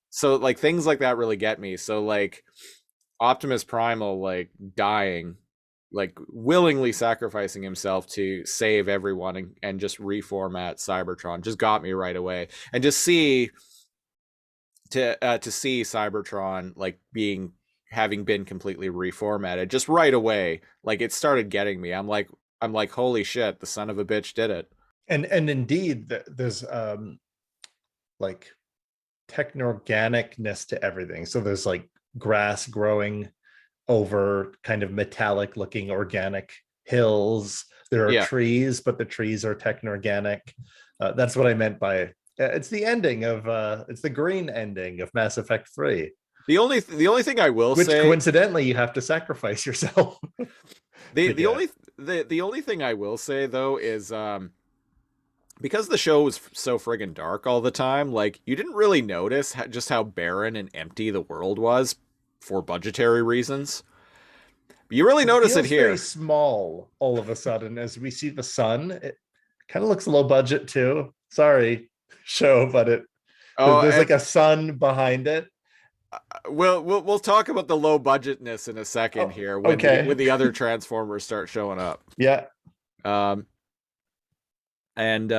So like things like that really get me. So like Optimus Primal like dying, like willingly sacrificing himself to save everyone and just reformat Cybertron just got me right away. And to see Cybertron like being having been completely reformatted just right away, like it started getting me. I'm like holy shit, the son of a bitch did it. And indeed, there's like techno-organicness to everything. So there's like grass growing over kind of metallic looking organic hills. There are Yeah. trees, but the trees are techno-organic. That's what I meant by it's the ending of it's the green ending of Mass Effect 3, The only thing I will which say coincidentally you have to sacrifice yourself. the only thing I will say though is because the show was so friggin' dark all the time, like you didn't really notice just how barren and empty the world was for budgetary reasons. But you really It notice it feels very here. small all of a sudden as we see the sun. It kind of looks low budget too. Sorry, show, but Oh, there's and like a sun behind it. we'll talk about the low budgetness in a second Oh, here when okay. the other Transformers start showing up. Yeah. Um, and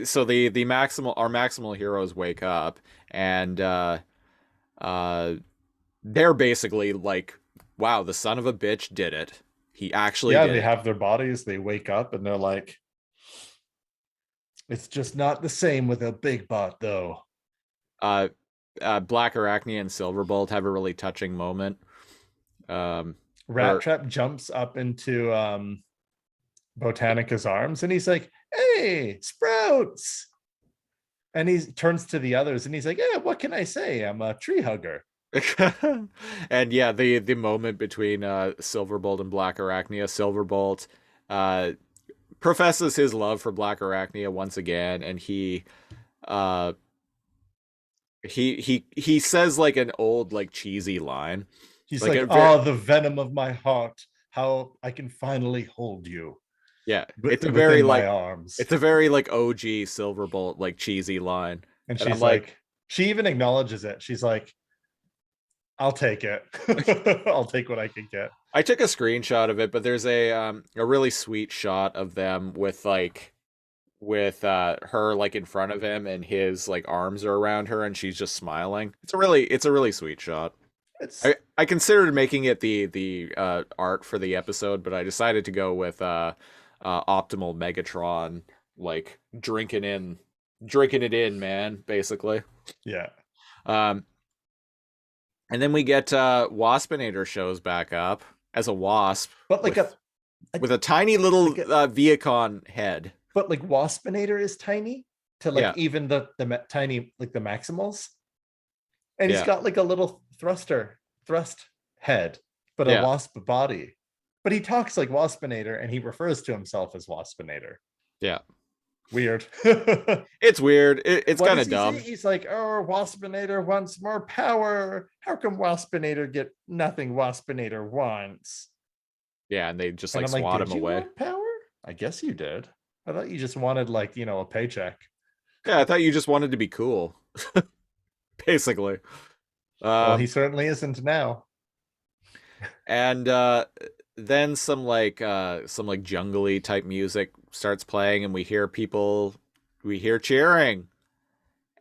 so the maximal heroes wake up and uh they're basically like, wow, the son of a bitch did it. He actually Yeah, did they it. have their bodies, they wake up and they're like, it's just not the same with a big bot though. Uh, Black Arachne and Silverbolt have a really touching moment. Rat Or Trap jumps up into Botanica's arms and he's like, hey, Sprouts. And he turns to the others and he's like, yeah, what can I say? I'm a tree hugger. and yeah, the moment between Silverbolt and Black Arachnia. Silverbolt uh professes his love for Black Arachnia once again, and he uh he says like an old like cheesy line. He's Like like, a very oh, the venom of my heart, how I can finally hold you yeah, within my arms. it's a very like OG Silverbolt like cheesy line. And And I'm she's like, like, she even acknowledges it. She's like, I'll take it. I'll take what I can get. I took a screenshot of it, but there's a really sweet shot of them with like her like in front of him and his like arms are around her and she's just smiling. It's a really sweet shot. It's I considered making it the art for the episode, but I decided to go with optimal Megatron like drinking it in, man, basically. yeah. Um and then we get Waspinator shows back up as a wasp, But like with a tiny little like Viacon head. but like Waspinator is tiny to like Yeah. even the tiny like the Maximals. And he's Yeah. got like a little thrust head, but a Yeah. wasp body. But he talks like Waspinator and he refers to himself as Waspinator. Yeah. Weird. It's weird. It's What kind does of he dumb. say? He's like, oh, Waspinator wants more power. How come Waspinator get nothing Waspinator wants? Yeah, and they just And like I'm like, swat did him you away. want power? I guess you did. I thought you just wanted like, a paycheck. Yeah, I thought you just wanted to be cool. Basically. Well, he certainly isn't now. And then some like jungly type music starts playing and we hear cheering.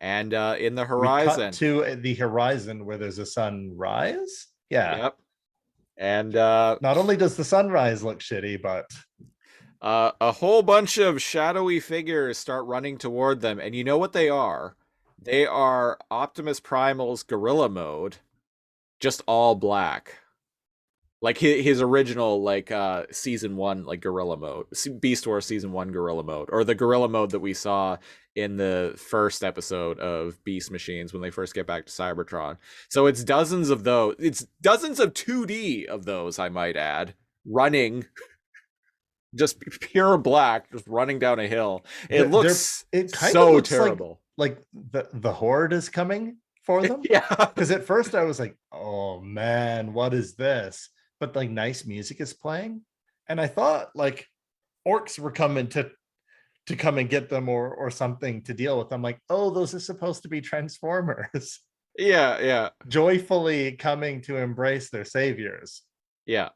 And in the We horizon. cut to the horizon where there's a sunrise. Yeah. Yep. And Not only does the sunrise look shitty, but a whole bunch of shadowy figures start running toward them, and you know what they are? They are Optimus Primal's gorilla mode, just all black. Like his original like season 1 like gorilla mode, Beast Wars season 1 gorilla mode, or the gorilla mode that we saw in the first episode of Beast Machines when they first get back to Cybertron. So it's dozens of those. It's dozens of 2D of those, I might add, running just pure black, just running down a hill. It looks it kind so of looks terrible. Like the horde is coming for them. Yeah. Because at first I was like, oh man, what is this? But like nice music is playing. And I thought like orcs were coming to come and get them or something to deal with them. Like, oh, those are supposed to be Transformers. Yeah. Joyfully coming to embrace their saviors. Yeah.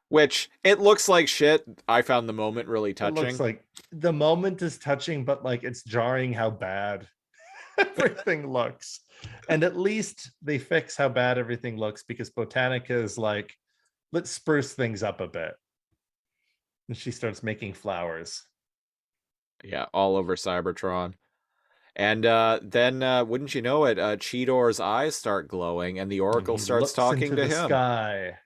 Which it looks like shit. I found the moment really It touching. looks like the moment is touching, but like it's jarring how bad everything looks. And at least they fix how bad everything looks because Botanica is like, let's spruce things up a bit. And she starts making flowers. Yeah, all over Cybertron. And then, wouldn't you know it, Cheetor's eyes start glowing and the Oracle And he starts looks talking into to the him. sky.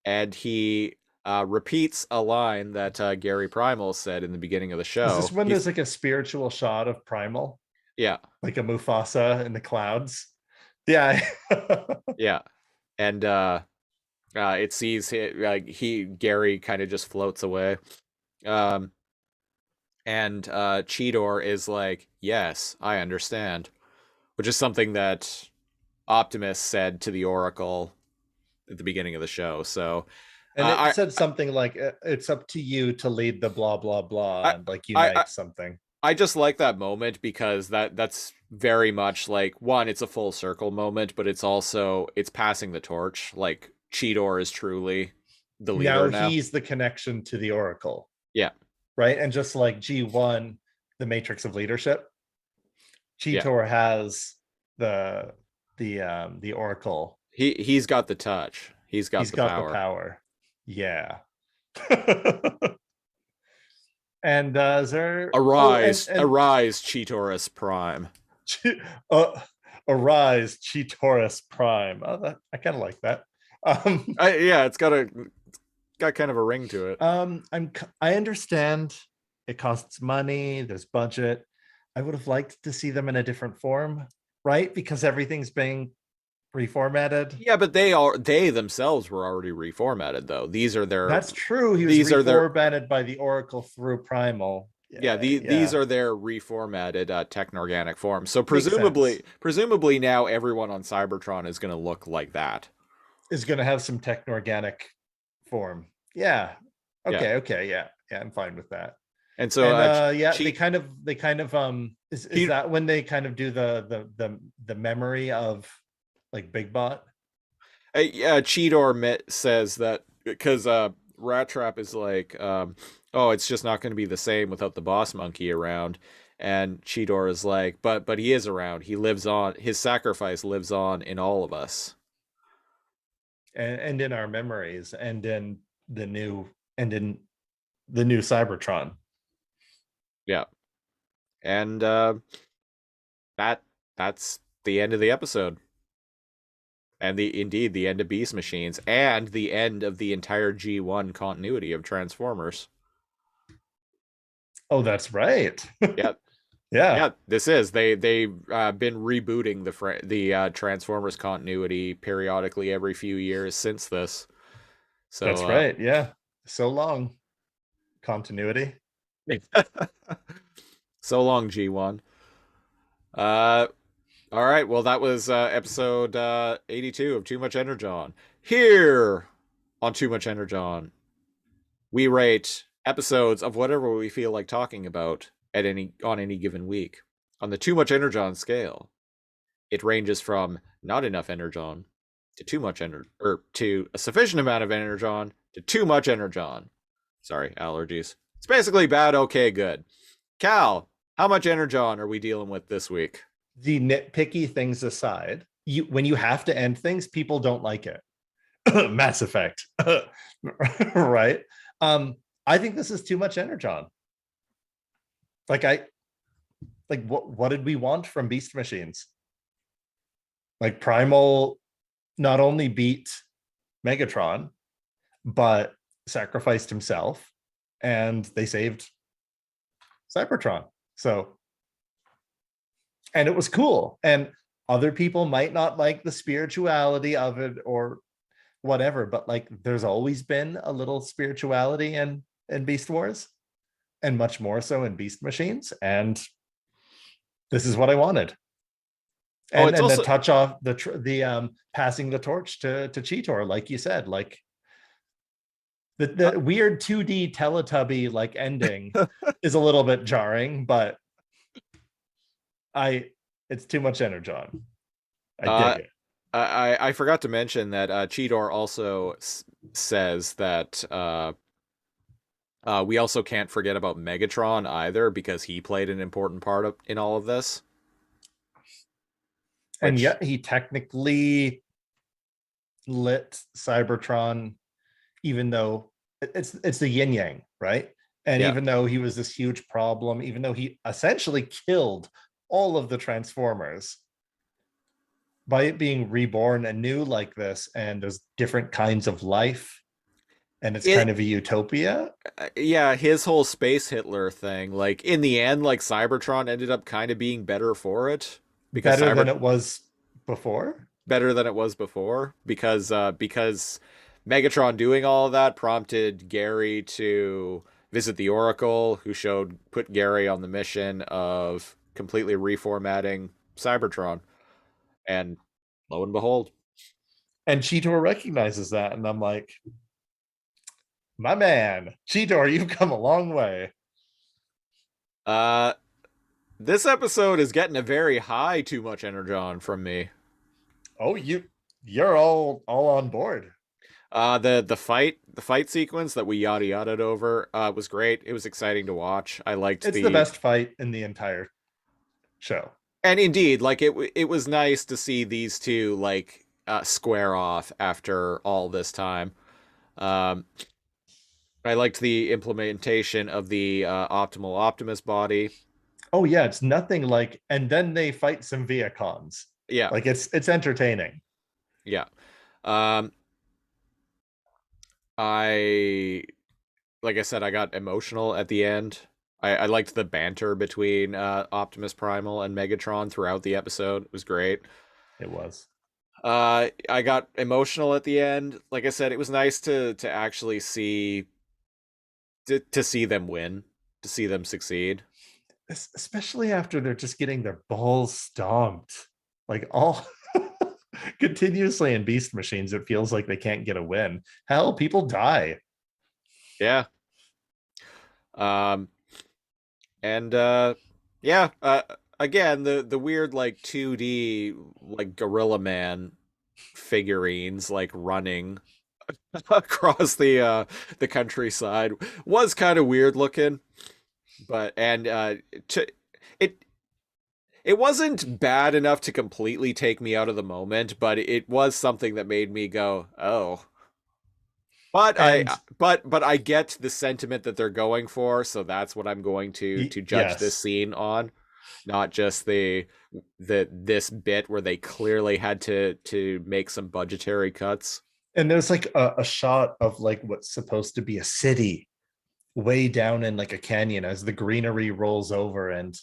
And he repeats a line that Garry Primal said in the beginning of the show. Is this when there's like a spiritual shot of Primal? Yeah. Like a Mufasa in the clouds? Yeah. Yeah. And it sees Garry kind of just floats away. And Cheetor is like, yes, I understand. Which is something that Optimus said to the Oracle at the beginning of the show. So And it said something like, it's up to you to lead the blah, blah, blah, and like unite something. I just like that moment because that's very much like, one, it's a full circle moment, but it's also, it's passing the torch. Like, Cheetor is truly the leader now. He's the connection to the Oracle. Yeah. Right? And just like G1, the matrix of leadership, Cheetor has the Oracle. He's got the touch. He's got the power. Yeah. And is there arise, Cheetorus Prime. Arise, Cheetorus Prime. Oh, I kind of like that. It's got kind of a ring to it. I understand it costs money, there's budget. I would have liked to see them in a different form, right? Because everything's being reformatted. Yeah, but they themselves were already reformatted though. These are their That's true. He was reformatted by the Oracle through Primal. Yeah, these are their reformatted techno-organic forms. So Makes sense. presumably now everyone on Cybertron is going to look like that. Is going to have some techno-organic form. Yeah. Yeah. Okay. Yeah. I'm fine with that. And so And yeah, Cheat- they kind of is that when they kind of do the memory of like Big Bot? Cheetor says that because Rat Trap is like, oh, it's just not going to be the same without the boss monkey around. And Cheetor is like, but he is around. He lives on. His sacrifice lives on in all of us. And in our memories and in the new Cybertron. Yeah. And that's the end of the episode. And the end of Beast Machines and the end of the entire G1 continuity of Transformers. Oh, that's right. Yeah. Yeah. This is they've been rebooting the Transformers continuity periodically every few years since this. So That's right. Yeah. So long. Continuity. So long, G1. All right. Well, that was episode 82 of Too Much Energon. Here on Too Much Energon, we rate episodes of whatever we feel like talking about on any given week. On the Too Much Energon scale, it ranges from not enough Energon to too much or to a sufficient amount of Energon to too much Energon. Sorry, allergies. It's basically bad, okay, good. Cal, how much Energon are we dealing with this week? The nitpicky things aside, when you have to end things, people don't like it. Mass Effect. Right? I think this is too much Energon. What did we want from Beast Machines? Like Primal not only beat Megatron, but sacrificed himself, and they saved Cybertron. So, and it was cool. And other people might not like the spirituality of it or whatever, but like there's always been a little spirituality in Beast Wars, and much more so in Beast Machines. And this is what I wanted. And, and also the touch off the passing the torch to Cheetor, like you said, like the weird 2D Teletubby like ending is a little bit jarring, but it's too much Energon. I dig it. I forgot to mention that Cheetor also says that we also can't forget about Megatron either, because he played an important part in all of this. And yet he technically lit Cybertron, even though it's the yin yang, right? And even though he was this huge problem, even though he essentially killed all of the Transformers, by it being reborn anew like this, and there's different kinds of life, and it's kind of a utopia. Yeah, his whole space Hitler thing, like in the end, like Cybertron ended up kind of being better for it. Because better than it was before? Better than it was before, because Megatron doing all of that prompted Garry to visit the Oracle, who put Garry on the mission of completely reformatting Cybertron. And lo and behold. And Cheetor recognizes that, and I'm like, my man, Cheetor, you've come a long way. This episode is getting a very high too much Energon from me. Oh, you're all on board. The fight sequence that we yada yada'd over was great. It was exciting to watch. I liked it's the best fight in the entire show. And indeed, like it was nice to see these two like square off after all this time. I liked the implementation of the optimal Optimus body. Oh yeah, it's nothing like, and then they fight some Viacons. Yeah, like it's entertaining. Yeah. Like I said, I got emotional at the end. I liked the banter between Optimus Primal and Megatron throughout the episode. It was great. It was. I got emotional at the end. Like I said, it was nice to actually see them win. to see them succeed. Especially after they're just getting their balls stomped, like all continuously in Beast Machines. It feels like they can't get a win. Hell, people die. Yeah. And yeah, again, the weird like 2D like Gorilla Man figurines like running across the countryside was kind of weird looking, but to it it wasn't bad enough to completely take me out of the moment, but it was something that made me go, "Oh." But And I get the sentiment that they're going for, so that's what I'm going to judge this yes, scene on, not just this bit where they clearly had to make some budgetary cuts. and there's like a shot of like what's supposed to be a city way down in like a canyon as the greenery rolls over and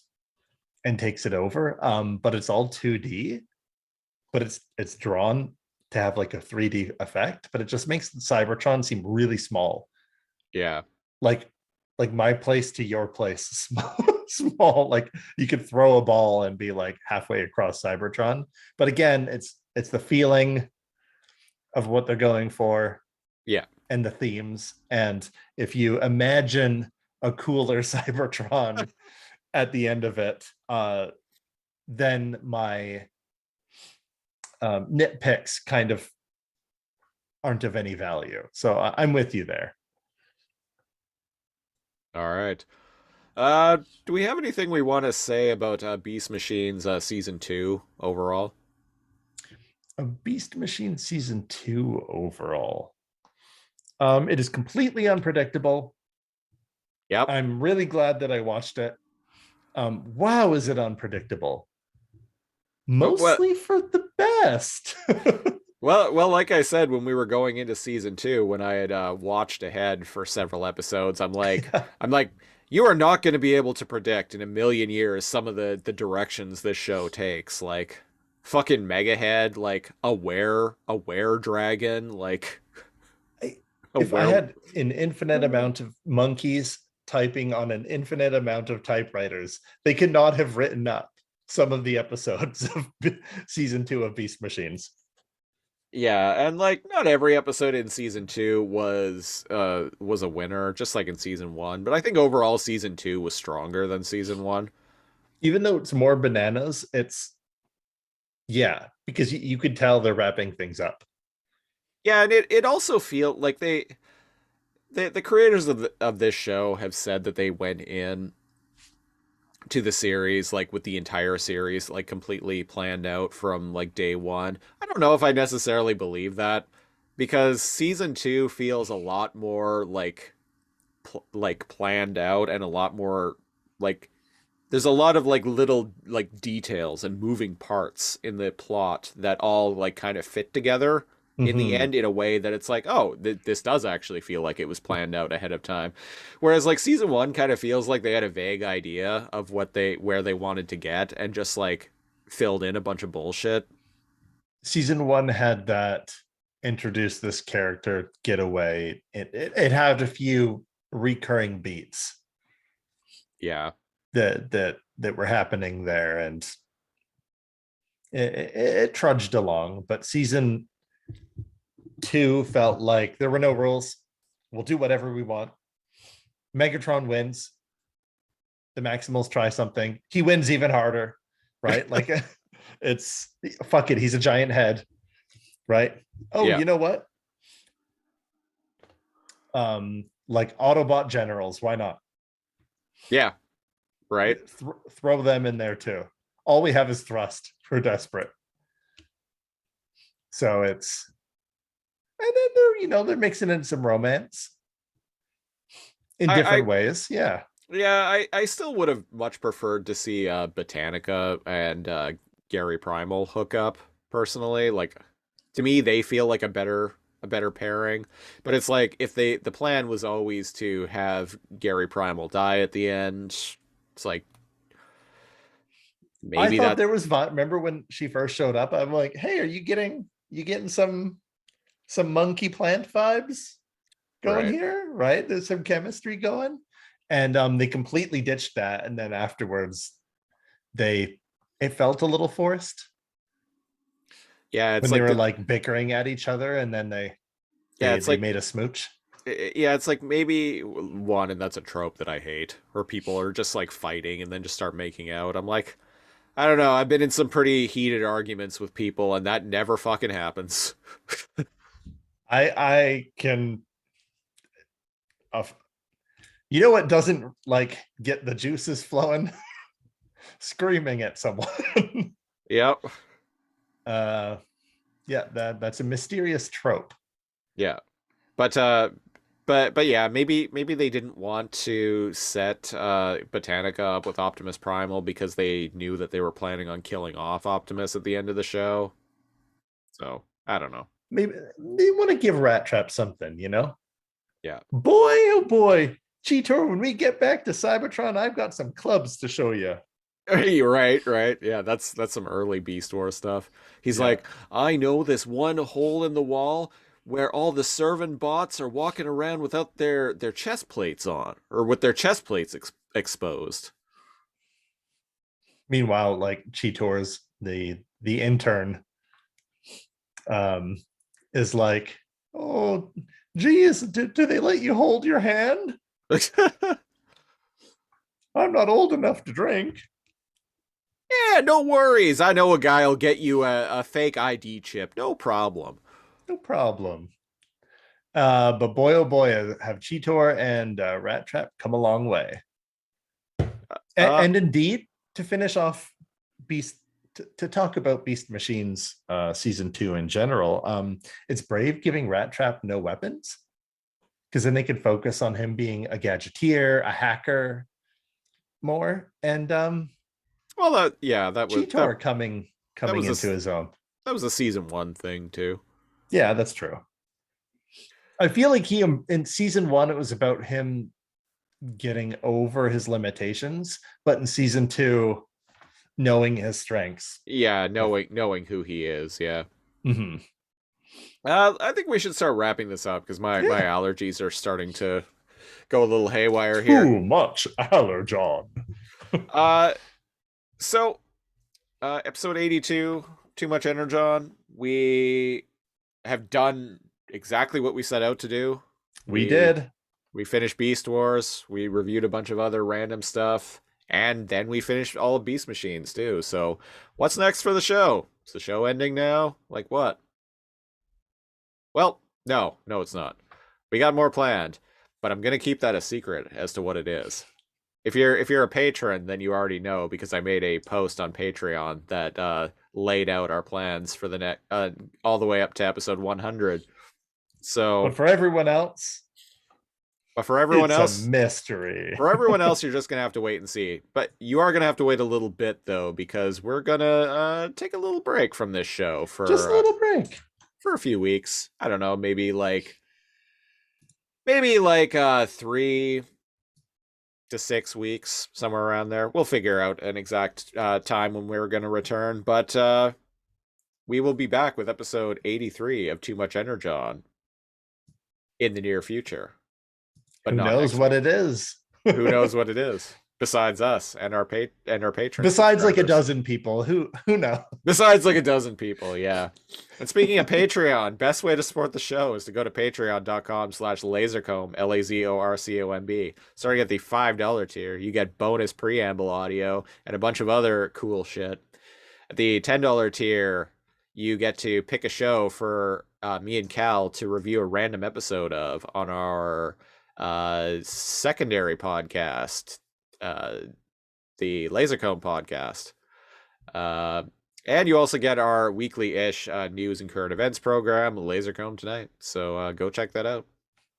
takes it over. But it's all 2D, but it's drawn to have like a 3D effect, but it just makes Cybertron seem really small. Yeah. Like my place to your place, small. Like you could throw a ball and be like halfway across Cybertron. But again, it's the feeling of what they're going for. Yeah. And the themes. And if you imagine a cooler Cybertron at the end of it, then my nitpicks kind of aren't of any value. So I'm with you there. All right. Do we have anything we want to say about Beast Machines season 2 overall? A Beast Machine season 2 overall. It is completely unpredictable. Yep. I'm really glad that I watched it. Wow, is it unpredictable? Mostly for the best. Well, like I said, when we were going into season 2, when I had watched ahead for several episodes, I'm like, you are not going to be able to predict in a million years some of the directions this show takes. Like, fucking Megahead, like a were dragon, like. If I had an infinite amount of monkeys typing on an infinite amount of typewriters, they could not have written up some of the episodes of season 2 of Beast Machines. Yeah, and like not every episode in season 2 was a winner, just like in season 1. But I think overall season 2 was stronger than season 1. Even though it's more bananas, it's because you could tell they're wrapping things up. Yeah, and it also feel like the creators of this show have said that they went in to the series like with the entire series like completely planned out from like day one. I don't know if I necessarily believe that, because season 2 feels a lot more like planned out, and a lot more like there's a lot of like little like details and moving parts in the plot that all like kind of fit together in the end in a way that it's like, oh, this does actually feel like it was planned out ahead of time. Whereas like season 1 kind of feels like they had a vague idea of where they wanted to get and just like filled in a bunch of bullshit. Season 1 had that introduce this character getaway. It had a few recurring beats. Yeah. That were happening there, and it trudged along. But season 2 felt like there were no rules. We'll do whatever we want. Megatron wins. The Maximals try something. He wins even harder, right? Like it's fuck it. He's a giant head, right? Oh, yeah. You know what? Like Autobot generals. Why not? Yeah. Right. Throw them in there too. All we have is thrust. We're desperate. So it's, and then they're mixing in some romance in different ways. Yeah. Yeah, I still would have much preferred to see Botanica and Garry Primal hook up personally. Like, to me, they feel like a better pairing. But it's like if the plan was always to have Garry Primal die at the end, it's like maybe I thought there was remember when she first showed up, I'm like, hey, are you getting some monkey plant vibes going here, right? There's some chemistry going. And they completely ditched that, and then afterwards it felt a little forced Yeah, it's when they like were like bickering at each other, and then it's they like made a smooch. yeah, it's like maybe one, and that's a trope that I hate, where people are just like fighting and then just start making out. I'm like, I don't know. I've been in some pretty heated arguments with people, and that never fucking happens. I can uh, you know what doesn't like get the juices flowing? Screaming at someone. Yep. Yeah, that's a mysterious trope. Yeah. But yeah, maybe they didn't want to set Botanica up with Optimus Primal because they knew that they were planning on killing off Optimus at the end of the show. So I don't know. Maybe they want to give Rat Trap something, you know? Yeah. Boy, oh boy, Cheetor, when we get back to Cybertron, I've got some clubs to show you. Right. Yeah, that's some early Beast Wars stuff. He's Yeah. like, I know this one hole in the wall where all the servant bots are walking around without their chest plates on, or with their chest plates exposed. Meanwhile, like Cheetor's the intern is like, oh geez, do they let you hold your hand? I'm not old enough to drink. Yeah, no worries. I know a guy'll get you a fake ID chip. No problem. No problem. But boy, oh boy, have Cheetor and Rat Trap come a long way. And indeed, to finish off Beast, to talk about Beast Machines season 2 in general, it's brave giving Rat Trap no weapons, because then they can focus on him being a gadgeteer, a hacker more. And well, that was Cheetor coming was into his own. That was a season 1 thing too. Yeah, that's true. I feel like he in season 1 it was about him getting over his limitations, but in season 2 knowing his strengths. Yeah, knowing who he is. Yeah. Mm-hmm. I think we should start wrapping this up because my allergies are starting to go a little haywire here. Too much allergon. So episode 82, Too Much Energon. We have done exactly what we set out to do. We did. We finished Beast Wars. We reviewed a bunch of other random stuff. And then we finished all of Beast Machines, too. So what's next for the show? Is the show ending now? Like what? Well, no, it's not. We got more planned. But I'm going to keep that a secret as to what it is. If you're a patron, then you already know, because I made a post on Patreon that laid out our plans for the next all the way up to episode 100. So, but for everyone else, it's a mystery. For everyone else, you're just gonna have to wait and see. But you are gonna have to wait a little bit though, because we're gonna take a little break from this show for just a little break for a few weeks. I don't know, maybe like 3 to 6 weeks, somewhere around there. We'll figure out an exact time when we're going to return, but we will be back with episode 83 of Too Much Energon in the near future. But who knows what it is? Who knows what it is? Besides us and our patrons. Besides like a dozen people, who knows? Besides like a dozen people, yeah. And speaking of Patreon, best way to support the show is to go to patreon.com/lasercomb, LAZORCOMB. Starting at the $5 tier, you get bonus preamble audio and a bunch of other cool shit. At the $10 tier, you get to pick a show for me and Cal to review a random episode of on our secondary podcast, the Lasercomb podcast. And you also get our weekly-ish news and current events program, Lasercomb Tonight. So go check that out.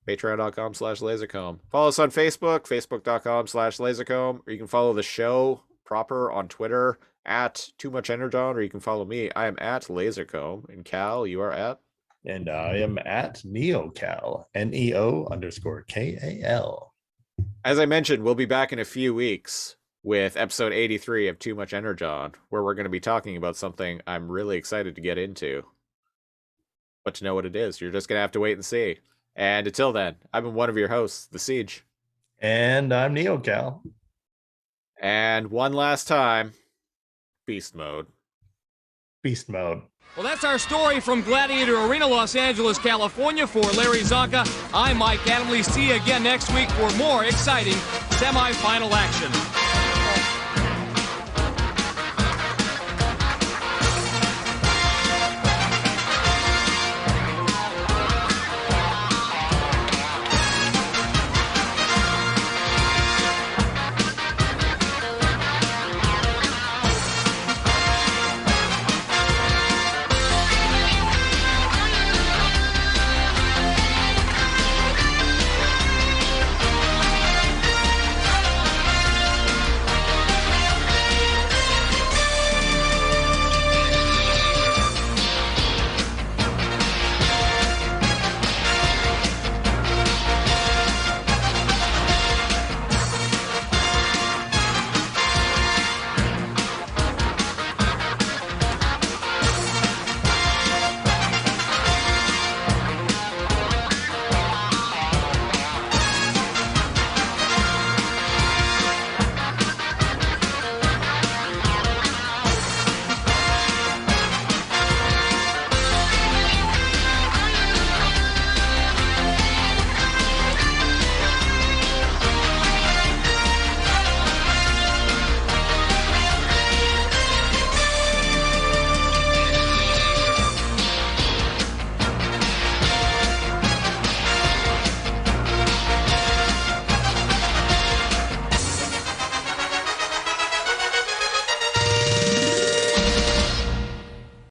Patreon.com/Lasercomb. Follow us on Facebook, Facebook.com/Lasercomb. Or you can follow the show proper on Twitter at Too Much Energon, or you can follow me. I am at Lasercomb. And Cal, you are at? And I am at NeoCal, NEO_KAL. As I mentioned, we'll be back in a few weeks with episode 83 of Too Much Energon, where we're going to be talking about something I'm really excited to get into. But to know what it is, you're just going to have to wait and see. And until then, I've been one of your hosts, The Siege. And I'm NeoCal. And one last time, beast mode. Beast mode. Well, that's our story from Gladiator Arena, Los Angeles, California. For Larry Zonka, I'm Mike Adamley. See you again next week for more exciting semifinal action.